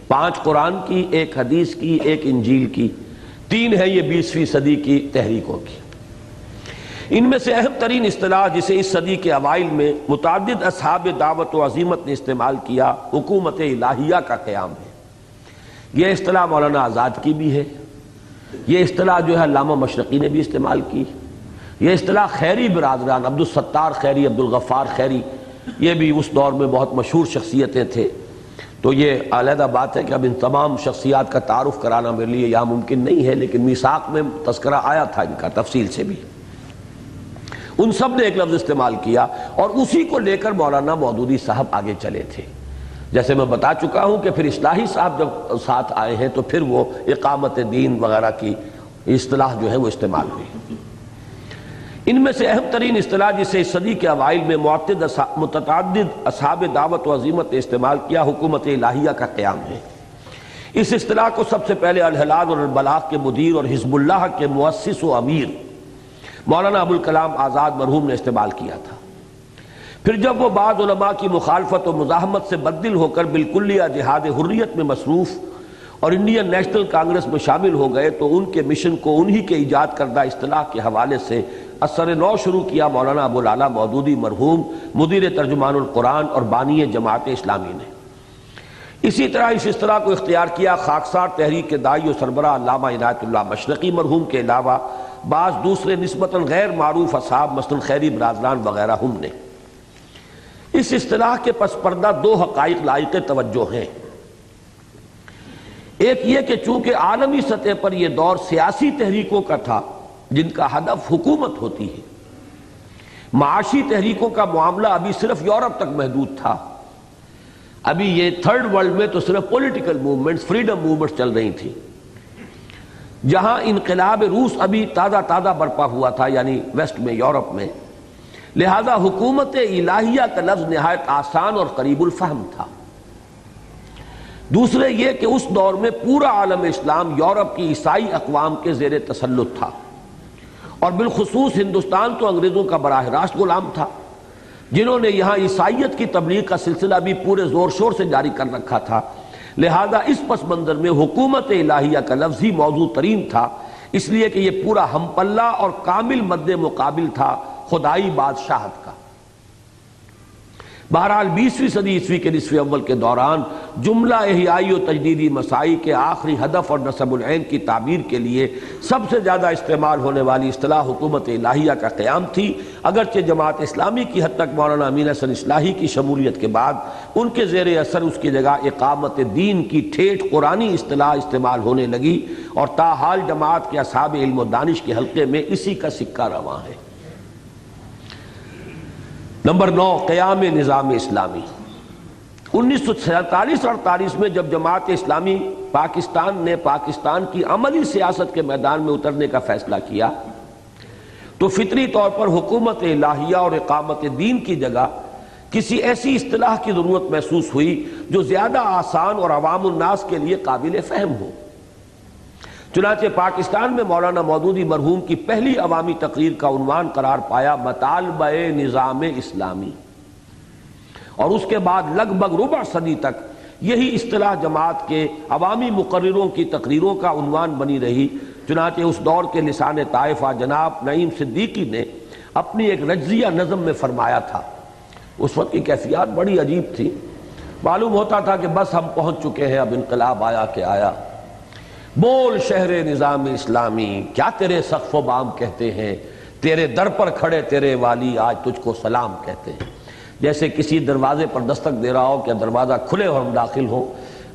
5 قرآن کی، 1 حدیث کی، 1 انجیل کی، 3 ہے یہ 20ویں صدی کی تحریکوں کی. ان میں سے اہم ترین اصطلاح جسے اس صدی کے اوائل میں متعدد اصحاب دعوت و عزیمت نے استعمال کیا، حکومت الہیہ کا قیام ہے. یہ اصطلاح مولانا آزاد کی بھی ہے، یہ اصطلاح جو ہے علامہ مشرقی نے بھی استعمال کی. یہ اصطلاح خیری برادران، عبدالستار خیری، عبدالغفار خیری، یہ بھی اس دور میں بہت مشہور شخصیتیں تھے. تو یہ علیحدہ بات ہے کہ اب ان تمام شخصیات کا تعارف کرانا میرے لیے یہاں ممکن نہیں ہے، لیکن میثاق میں تذکرہ آیا تھا ان کا تفصیل سے بھی. ان سب نے ایک لفظ استعمال کیا اور اسی کو لے کر مولانا مودودی صاحب آگے چلے تھے. جیسے میں بتا چکا ہوں کہ پھر اصلاحی صاحب جب ساتھ آئے ہیں تو پھر وہ اقامت دین وغیرہ کی اصطلاح جو ہے وہ استعمال ہوئی. ان میں سے اہم ترین اصطلاح جسے اس صدی کے اوائل میں متعدد اصحاب دعوت و عزیمت نے استعمال کیا، حکومت الہیہ کا قیام ہے. اس اصطلاح کو سب سے پہلے الہلال اور البلاغ کے مدیر اور حزب اللہ کے مؤسس و امیر مولانا ابوالکلام آزاد مرحوم نے استعمال کیا تھا۔ پھر جب وہ بعض علماء کی مخالفت و مزاحمت سے بددل ہو کر بالکلیہ جہاد حریت میں مصروف اور انڈین نیشنل کانگریس میں شامل ہو گئے تو ان کے مشن کو انہی کے ایجاد کردہ اصطلاح کے حوالے سے اثر نو شروع کیا مولانا ابوالعلا مودودی مرحوم مدیر ترجمان القرآن اور بانی جماعت اسلامی نے۔ اسی طرح اس اصطلاح کو اختیار کیا خاکسار تحریک کے داعی و سربراہ علامہ عنایت اللہ مشرقی مرحوم کے علاوہ بعض دوسرے نسبتاً غیر معروف اصحاب مثلا خیری برادران وغیرہ ہم نے۔ اس اصطلاح کے پس پردہ دو حقائق لائق توجہ ہیں۔ ایک یہ کہ چونکہ عالمی سطح پر یہ دور سیاسی تحریکوں کا تھا جن کا ہدف حکومت ہوتی ہے، معاشی تحریکوں کا معاملہ ابھی صرف یورپ تک محدود تھا۔ ابھی یہ تھرڈ ورلڈ میں تو صرف پولیٹیکل موومنٹس، فریڈم موومنٹس چل رہی تھی، جہاں انقلاب روس ابھی تازہ برپا ہوا تھا، یعنی ویسٹ میں، یورپ میں۔ لہذا حکومت الہیہ کا لفظ نہایت آسان اور قریب الفہم تھا۔ دوسرے یہ کہ اس دور میں پورا عالم اسلام یورپ کی عیسائی اقوام کے زیر تسلط تھا، اور بالخصوص ہندوستان تو انگریزوں کا براہ راست غلام تھا، جنہوں نے یہاں عیسائیت کی تبلیغ کا سلسلہ بھی پورے زور شور سے جاری کر رکھا تھا۔ لہذا اس پس منظر میں حکومت الہیہ کا لفظ ہی موضوع ترین تھا، اس لیے کہ یہ پورا ہم پلہ اور کامل مد مقابل تھا خدائی بادشاہت کا۔ بہرحال 20ویں صدی عیسوی کے نصف اول کے دوران جملہ احیائی و تجدیدی مسائی کے آخری ہدف اور نصب العین کی تعبیر کے لیے سب سے زیادہ استعمال ہونے والی اصطلاح حکومت الہیہ کا قیام تھی، اگرچہ جماعت اسلامی کی حد تک مولانا امین حسن اصلاحی کی شمولیت کے بعد ان کے زیر اثر اس کی جگہ اقامت دین کی ٹھیٹھ قرآنی اصطلاح استعمال ہونے لگی، اور تاحال جماعت کے اصحاب علم و دانش کے حلقے میں اسی کا سکہ رواں ہے۔ نمبر 9، قیام نظام اسلامی۔ 1947-48 میں جب جماعت اسلامی پاکستان نے پاکستان کی عملی سیاست کے میدان میں اترنے کا فیصلہ کیا تو فطری طور پر حکومت الہیہ اور اقامت دین کی جگہ کسی ایسی اصطلاح کی ضرورت محسوس ہوئی جو زیادہ آسان اور عوام الناس کے لیے قابل فہم ہو۔ چنانچہ پاکستان میں مولانا مودودی مرحوم کی پہلی عوامی تقریر کا عنوان قرار پایا مطالبہ نظام اسلامی، اور اس کے بعد لگ بھگ ربع صدی تک یہی اصطلاح جماعت کے عوامی مقرروں کی تقریروں کا عنوان بنی رہی۔ چنانچہ اس دور کے لسان طائفہ جناب نعیم صدیقی نے اپنی ایک رجزیہ نظم میں فرمایا تھا، اس وقت کی کیفیات بڑی عجیب تھی، معلوم ہوتا تھا کہ بس ہم پہنچ چکے ہیں، اب انقلاب آیا کہ آیا۔ بول شہر نظام اسلامی، کیا تیرے سقف و بام کہتے ہیں، تیرے در پر کھڑے تیرے والی آج تجھ کو سلام کہتے ہیں۔ جیسے کسی دروازے پر دستک دے رہا ہو کہ دروازہ کھلے اور ہم داخل ہوں،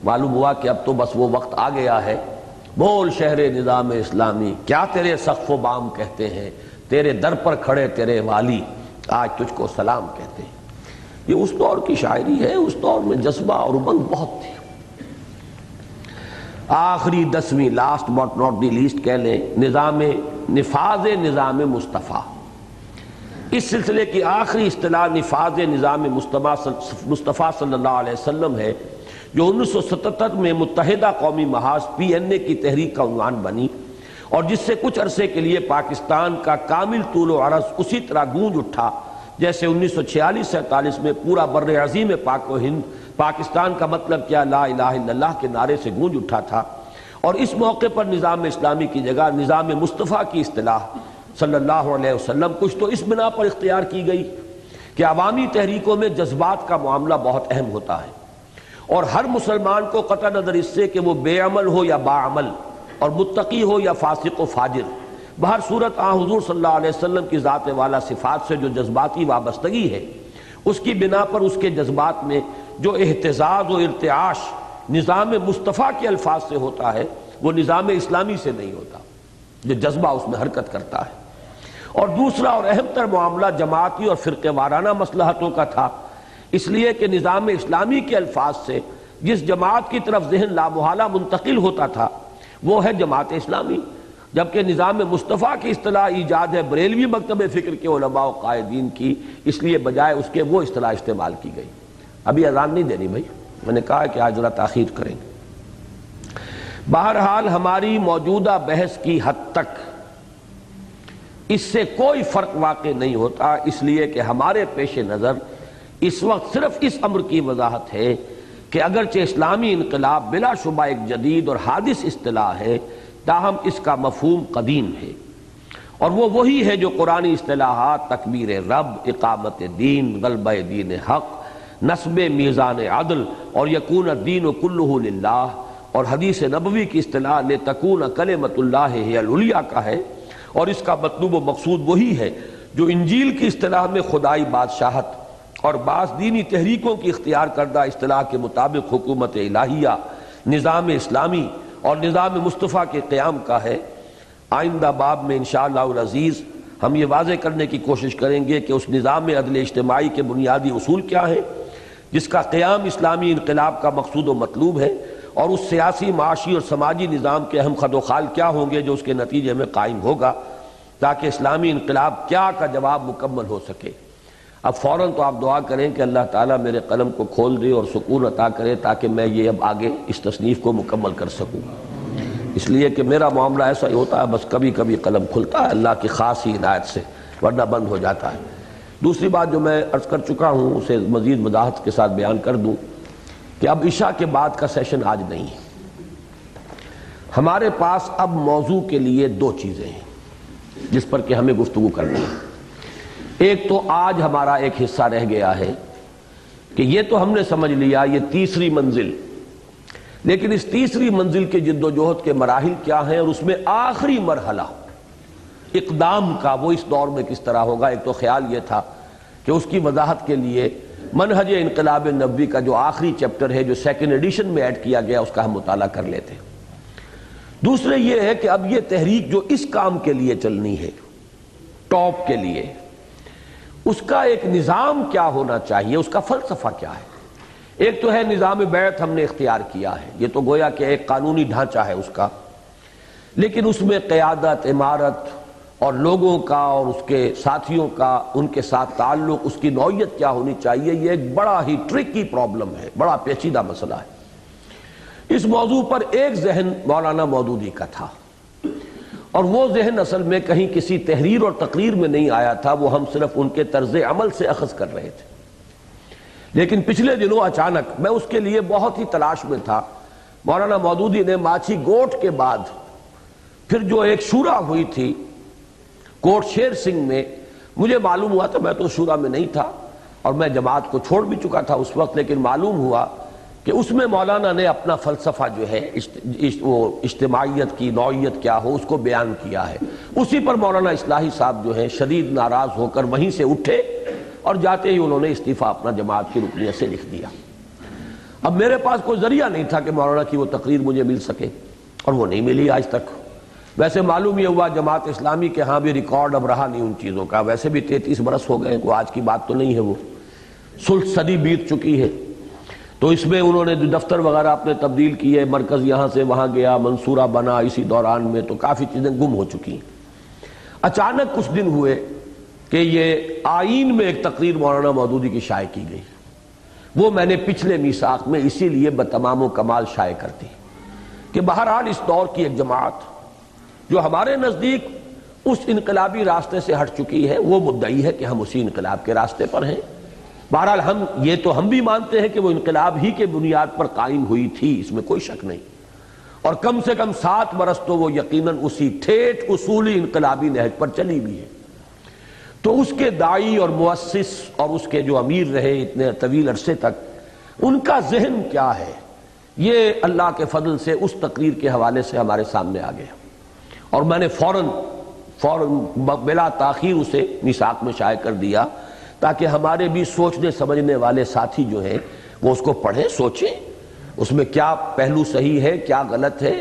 معلوم ہوا کہ اب تو بس وہ وقت آ گیا ہے۔ بول شہر نظام اسلامی، کیا تیرے سقف و بام کہتے ہیں، تیرے در پر کھڑے تیرے والی آج تجھ کو سلام کہتے ہیں۔ یہ اس دور کی شاعری ہے، اس دور میں جذبہ اور امنگ بہت تھی۔ آخری 10ویں، last but not the least کہہ لیں، نفاذ نظام مصطفیٰ۔ اس سلسلے کی آخری اصطلاح نفاذ نظام مصطفیٰ صلی اللہ علیہ وسلم ہے، جو 1977 میں متحدہ قومی محاذ PNA کی تحریک کا عنوان بنی، اور جس سے کچھ عرصے کے لیے پاکستان کا کامل طول و عرض اسی طرح گونج اٹھا جیسے 1946-47 میں پورا بر عظیم پاک و ہند پاکستان کا مطلب کیا لا الہ الا اللہ کے نعرے سے گونج اٹھا تھا۔ اور اس موقع پر نظام اسلامی کی جگہ نظام مصطفیٰ کی اصطلاح صلی اللہ علیہ وسلم کچھ تو اس بنا پر اختیار کی گئی کہ عوامی تحریکوں میں جذبات کا معاملہ بہت اہم ہوتا ہے، اور ہر مسلمان کو قطع نظر اس سے کہ وہ بے عمل ہو یا باعمل، اور متقی ہو یا فاسق و فاجر، بہر صورت حضور صلی اللہ علیہ وسلم کی ذات والا صفات سے جو جذباتی وابستگی ہے، اس کی بنا پر اس کے جذبات میں جو احتزاز و ارتعاش نظام مصطفیٰ کے الفاظ سے ہوتا ہے وہ نظام اسلامی سے نہیں ہوتا، جو جذبہ اس میں حرکت کرتا ہے۔ اور دوسرا اور اہم تر معاملہ جماعتی اور فرقہ وارانہ مصلحتوں کا تھا، اس لیے کہ نظام اسلامی کے الفاظ سے جس جماعت کی طرف ذہن لامحالہ منتقل ہوتا تھا وہ ہے جماعت اسلامی، جبکہ نظام مصطفیٰ کی اصطلاح ایجاد ہے بریلوی مکتب فکر کے علماء و قائدین کی، اس لیے بجائے اس کے وہ اصطلاح استعمال کی گئی۔ ابھی اذان نہیں دینی بھائی، میں نے کہا کہ آج ذرا تاخیر کریں گے۔ بہرحال ہماری موجودہ بحث کی حد تک اس سے کوئی فرق واقع نہیں ہوتا، اس لیے کہ ہمارے پیش نظر اس وقت صرف اس امر کی وضاحت ہے کہ اگرچہ اسلامی انقلاب بلا شبہ ایک جدید اور حادث اصطلاح ہے، تاہم اس کا مفہوم قدیم ہے، اور وہ وہی ہے جو قرآنی اصطلاحات تکبیر رب، اقامت دین، غلبہ دین حق، نصب میزان عدل اور یکون الدین کلہ للہ، اور حدیث نبوی کی اصطلاح لتکون کلمۃ اللہ ہی العلیٰ کا ہے، اور اس کا مطلوب و مقصود وہی ہے جو انجیل کی اصطلاح میں خدائی بادشاہت اور بعض دینی تحریکوں کی اختیار کردہ اصطلاح کے مطابق حکومت الہیہ، نظام اسلامی اور نظام مصطفیٰ کے قیام کا ہے۔ آئندہ باب میں انشاءاللہ العزیز ہم یہ واضح کرنے کی کوشش کریں گے کہ اس نظام عدل اجتماعی کے بنیادی اصول کیا ہیں جس کا قیام اسلامی انقلاب کا مقصود و مطلوب ہے، اور اس سیاسی، معاشی اور سماجی نظام کے اہم خد و خال کیا ہوں گے جو اس کے نتیجے میں قائم ہوگا، تاکہ اسلامی انقلاب کیا کا جواب مکمل ہو سکے۔ اب فوراً تو آپ دعا کریں کہ اللہ تعالیٰ میرے قلم کو کھول دے اور سکون عطا کرے تاکہ میں یہ اب آگے اس تصنیف کو مکمل کر سکوں، اس لیے کہ میرا معاملہ ایسا ہی ہوتا ہے، بس کبھی کبھی قلم کھلتا ہے اللہ کی خاص ہی عنایت سے، ورنہ بند ہو جاتا ہے۔ دوسری بات جو میں عرض کر چکا ہوں اسے مزید وضاحت کے ساتھ بیان کر دوں کہ اب عشاء کے بعد کا سیشن آج نہیں ہے۔ ہمارے پاس اب موضوع کے لیے دو چیزیں ہیں جس پر کہ ہمیں گفتگو کرنی ہے۔ ایک تو آج ہمارا ایک حصہ رہ گیا ہے کہ یہ تو ہم نے سمجھ لیا یہ تیسری منزل، لیکن اس تیسری منزل کے جد و جہد کے مراحل کیا ہیں، اور اس میں آخری مرحلہ اقدام کا وہ اس دور میں کس طرح ہوگا۔ ایک تو خیال یہ تھا کہ اس کی وضاحت کے لیے منہج انقلاب نبوی کا جو آخری چیپٹر ہے جو سیکنڈ ایڈیشن میں ایڈ کیا گیا اس کا ہم مطالعہ کر لیتے ہیں۔ دوسرے یہ ہے کہ اب یہ تحریک جو اس کام کے لیے چلنی ہے، ٹاپ کے لیے، اس کا ایک نظام کیا ہونا چاہیے، اس کا فلسفہ کیا ہے۔ ایک تو ہے نظام بیعت ہم نے اختیار کیا ہے، یہ تو گویا کہ ایک قانونی ڈھانچہ ہے اس کا، لیکن اس میں قیادت، امارت اور لوگوں کا اور اس کے ساتھیوں کا ان کے ساتھ تعلق، اس کی نوعیت کیا ہونی چاہیے، یہ ایک بڑا ہی ٹرکی پرابلم ہے، بڑا پیچیدہ مسئلہ ہے۔ اس موضوع پر ایک ذہن مولانا مودودی کا تھا، اور وہ ذہن اصل میں کہیں کسی تحریر اور تقریر میں نہیں آیا تھا، وہ ہم صرف ان کے طرز عمل سے اخذ کر رہے تھے۔ لیکن پچھلے دنوں اچانک میں اس کے لیے بہت ہی تلاش میں تھا، مولانا مودودی نے ماچھی گوٹ کے بعد پھر جو ایک شورا ہوئی تھی کوٹ شیر سنگھ میں، مجھے معلوم ہوا تھا، میں تو شورا میں نہیں تھا اور میں جماعت کو چھوڑ بھی چکا تھا اس وقت، لیکن معلوم ہوا کہ اس میں مولانا نے اپنا فلسفہ جو ہے وہ اجتماعیت کی نوعیت کیا ہو اس کو بیان کیا ہے۔ اسی پر مولانا اصلاحی صاحب جو ہیں شدید ناراض ہو کر وہیں سے اٹھے اور جاتے ہی انہوں نے استعفیٰ اپنا جماعت کی رکنیت سے لکھ دیا۔ اب میرے پاس کوئی ذریعہ نہیں تھا کہ مولانا کی وہ تقریر مجھے مل سکے، اور وہ نہیں ملی آج تک۔ ویسے معلوم یہ ہوا جماعت اسلامی کے ہاں بھی ریکارڈ اب رہا نہیں ان چیزوں کا، ویسے بھی 33 برس ہو گئے، کوئی آج کی بات تو نہیں ہے، وہ سلط صدی بیت چکی ہے۔ تو اس میں انہوں نے دفتر وغیرہ اپنے تبدیل کیے، مرکز یہاں سے وہاں گیا، منصورہ بنا، اسی دوران میں تو کافی چیزیں گم ہو چکی ہیں۔ اچانک کچھ دن ہوئے کہ یہ آئین میں ایک تقریر مولانا مودودی کی شائع کی گئی، وہ میں نے پچھلے میثاق میں اسی لیے بتمام و کمال شائع کر دی کہ بہرحال اس دور کی ایک جماعت جو ہمارے نزدیک اس انقلابی راستے سے ہٹ چکی ہے، وہ مدعی ہے کہ ہم اسی انقلاب کے راستے پر ہیں۔ بہرحال ہم بھی مانتے ہیں کہ وہ انقلاب ہی کے بنیاد پر قائم ہوئی تھی، اس میں کوئی شک نہیں، اور کم سے کم 7 برس تو وہ یقیناً اسی ٹھیٹھ اصولی انقلابی نہج پر چلی بھی ہے۔ تو اس کے داعی اور مؤسس اور اس کے جو امیر رہے اتنے طویل عرصے تک، ان کا ذہن کیا ہے، یہ اللہ کے فضل سے اس تقریر کے حوالے سے ہمارے سامنے آ گیا، اور میں نے فوراً بلا تاخیر اسے میثاق میں شائع کر دیا تاکہ ہمارے بھی سوچنے سمجھنے والے ساتھی جو ہیں وہ اس کو پڑھیں، سوچیں، اس میں کیا پہلو صحیح ہے، کیا غلط ہے،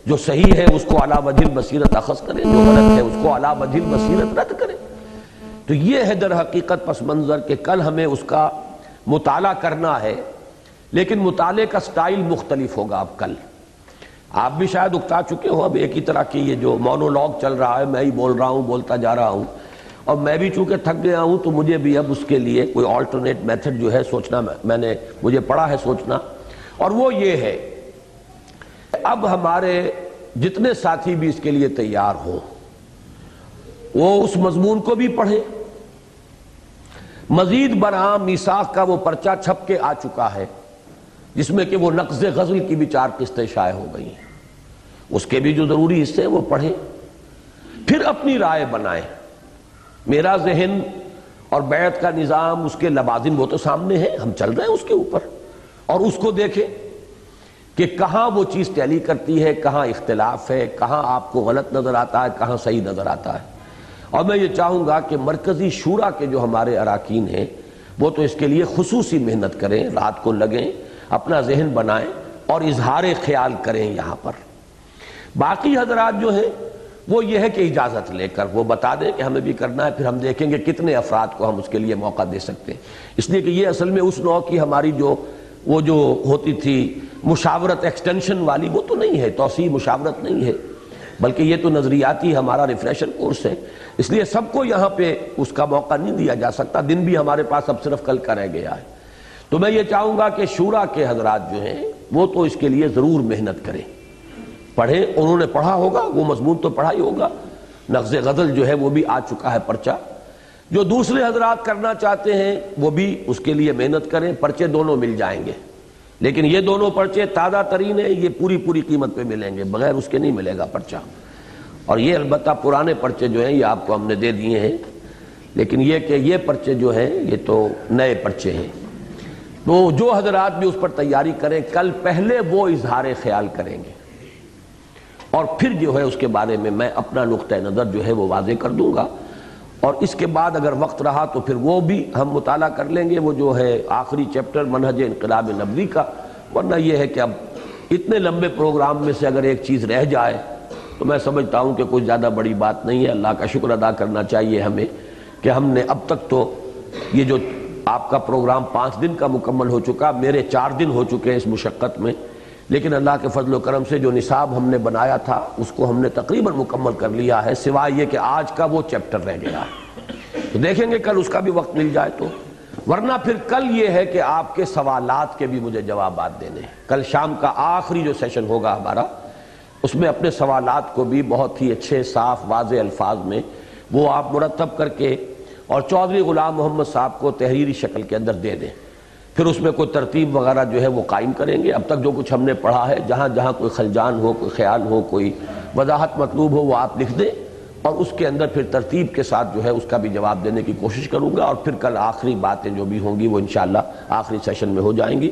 جو صحیح ہے اس کو علی وجہ البصیرت اخذ کریں، جو غلط ہے اس کو علی وجہ البصیرت رد کریں۔ تو یہ ہے در حقیقت پس منظر کہ کل ہمیں اس کا مطالعہ کرنا ہے، لیکن مطالعے کا سٹائل مختلف ہوگا۔ اب کل آپ بھی شاید اکتا چکے ہو، اب ایک ہی طرح کی یہ جو مونولوگ چل رہا ہے، میں ہی بول رہا ہوں، بولتا جا رہا ہوں، اور میں بھی چونکہ تھک گیا ہوں تو مجھے بھی اب اس کے لیے کوئی آلٹرنیٹ میتھڈ جو ہے سوچنا، مجھے پڑا ہے سوچنا، اور وہ یہ ہے اب ہمارے جتنے ساتھی بھی اس کے لیے تیار ہوں وہ اس مضمون کو بھی پڑھیں. مزید برآں میثاق کا وہ پرچہ چھپ کے آ چکا ہے جس میں کہ وہ نقض غزل کی بھی 4 قسطیں شائع ہو گئی ہیں. اس کے بھی جو ضروری حصے ہیں وہ پڑھیں, پھر اپنی رائے بنائیں. میرا ذہن اور بیعت کا نظام, اس کے لوازم وہ تو سامنے ہیں, ہم چل رہے ہیں اس کے اوپر, اور اس کو دیکھیں کہ کہاں وہ چیز ٹیلی کرتی ہے, کہاں اختلاف ہے, کہاں آپ کو غلط نظر آتا ہے, کہاں صحیح نظر آتا ہے. اور میں یہ چاہوں گا کہ مرکزی شورا کے جو ہمارے اراکین ہیں وہ تو اس کے لیے خصوصی محنت کریں, رات کو لگیں, اپنا ذہن بنائیں اور اظہار خیال کریں یہاں پر. باقی حضرات جو ہیں وہ یہ ہے کہ اجازت لے کر وہ بتا دیں کہ ہمیں بھی کرنا ہے, پھر ہم دیکھیں گے کتنے افراد کو ہم اس کے لیے موقع دے سکتے ہیں. اس لیے کہ یہ اصل میں اس نوع کی ہماری وہ جو ہوتی تھی مشاورت ایکسٹینشن والی, وہ تو نہیں ہے, توسیع مشاورت نہیں ہے, بلکہ یہ تو نظریاتی ہمارا ریفریشر کورس ہے. اس لیے سب کو یہاں پہ اس کا موقع نہیں دیا جا سکتا. دن بھی ہمارے پاس اب صرف کل کا رہ گیا ہے. تو میں یہ چاہوں گا کہ شورا کے حضرات جو ہیں وہ تو اس کے لیے ضرور محنت کریں, پڑھیں. انہوں نے پڑھا ہوگا, وہ مضمون تو پڑھا ہی ہوگا. نقض غزل جو ہے وہ بھی آ چکا ہے پرچہ. جو دوسرے حضرات کرنا چاہتے ہیں وہ بھی اس کے لیے محنت کریں. پرچے دونوں مل جائیں گے, لیکن یہ دونوں پرچے تازہ ترین ہیں, یہ پوری قیمت پہ ملیں گے, بغیر اس کے نہیں ملے گا پرچہ. اور یہ البتہ پرانے پرچے جو ہیں یہ آپ کو ہم نے دے دیے ہیں, لیکن یہ کہ یہ پرچے جو ہیں یہ تو نئے پرچے ہیں. تو جو حضرات بھی اس پر تیاری کریں, کل پہلے وہ اظہار خیال کریں گے اور پھر جو ہے اس کے بارے میں اپنا نقطہ نظر جو ہے وہ واضح کر دوں گا. اور اس کے بعد اگر وقت رہا تو پھر وہ بھی ہم مطالعہ کر لیں گے, وہ جو ہے آخری چیپٹر منہج انقلاب نبوی کا. ورنہ یہ ہے کہ اب اتنے لمبے پروگرام میں سے اگر ایک چیز رہ جائے تو میں سمجھتا ہوں کہ کوئی زیادہ بڑی بات نہیں ہے. اللہ کا شکر ادا کرنا چاہیے ہمیں کہ ہم نے اب تک تو یہ جو آپ کا پروگرام 5 دن کا مکمل ہو چکا, میرے 4 دن ہو چکے ہیں اس مشقت میں, لیکن اللہ کے فضل و کرم سے جو نصاب ہم نے بنایا تھا اس کو ہم نے تقریباً مکمل کر لیا ہے, سوائے یہ کہ آج کا وہ چیپٹر رہ گیا ہے. تو دیکھیں گے کل اس کا بھی وقت مل جائے تو. ورنہ پھر کل یہ ہے کہ آپ کے سوالات کے بھی مجھے جوابات دینے ہیں. کل شام کا آخری جو سیشن ہوگا ہمارا, اس میں اپنے سوالات کو بھی بہت ہی اچھے صاف واضح الفاظ میں وہ آپ مرتب کر کے اور چودھری غلام محمد صاحب کو تحریری شکل کے اندر دے دیں. پھر اس میں کوئی ترتیب وغیرہ جو ہے وہ قائم کریں گے. اب تک جو کچھ ہم نے پڑھا ہے, جہاں جہاں کوئی خلجان ہو, کوئی خیال ہو, کوئی وضاحت مطلوب ہو, وہ آپ لکھ دیں اور اس کے اندر پھر ترتیب کے ساتھ جو ہے اس کا بھی جواب دینے کی کوشش کروں گا. اور پھر کل آخری باتیں جو بھی ہوں گی وہ انشاءاللہ آخری سیشن میں ہو جائیں گی.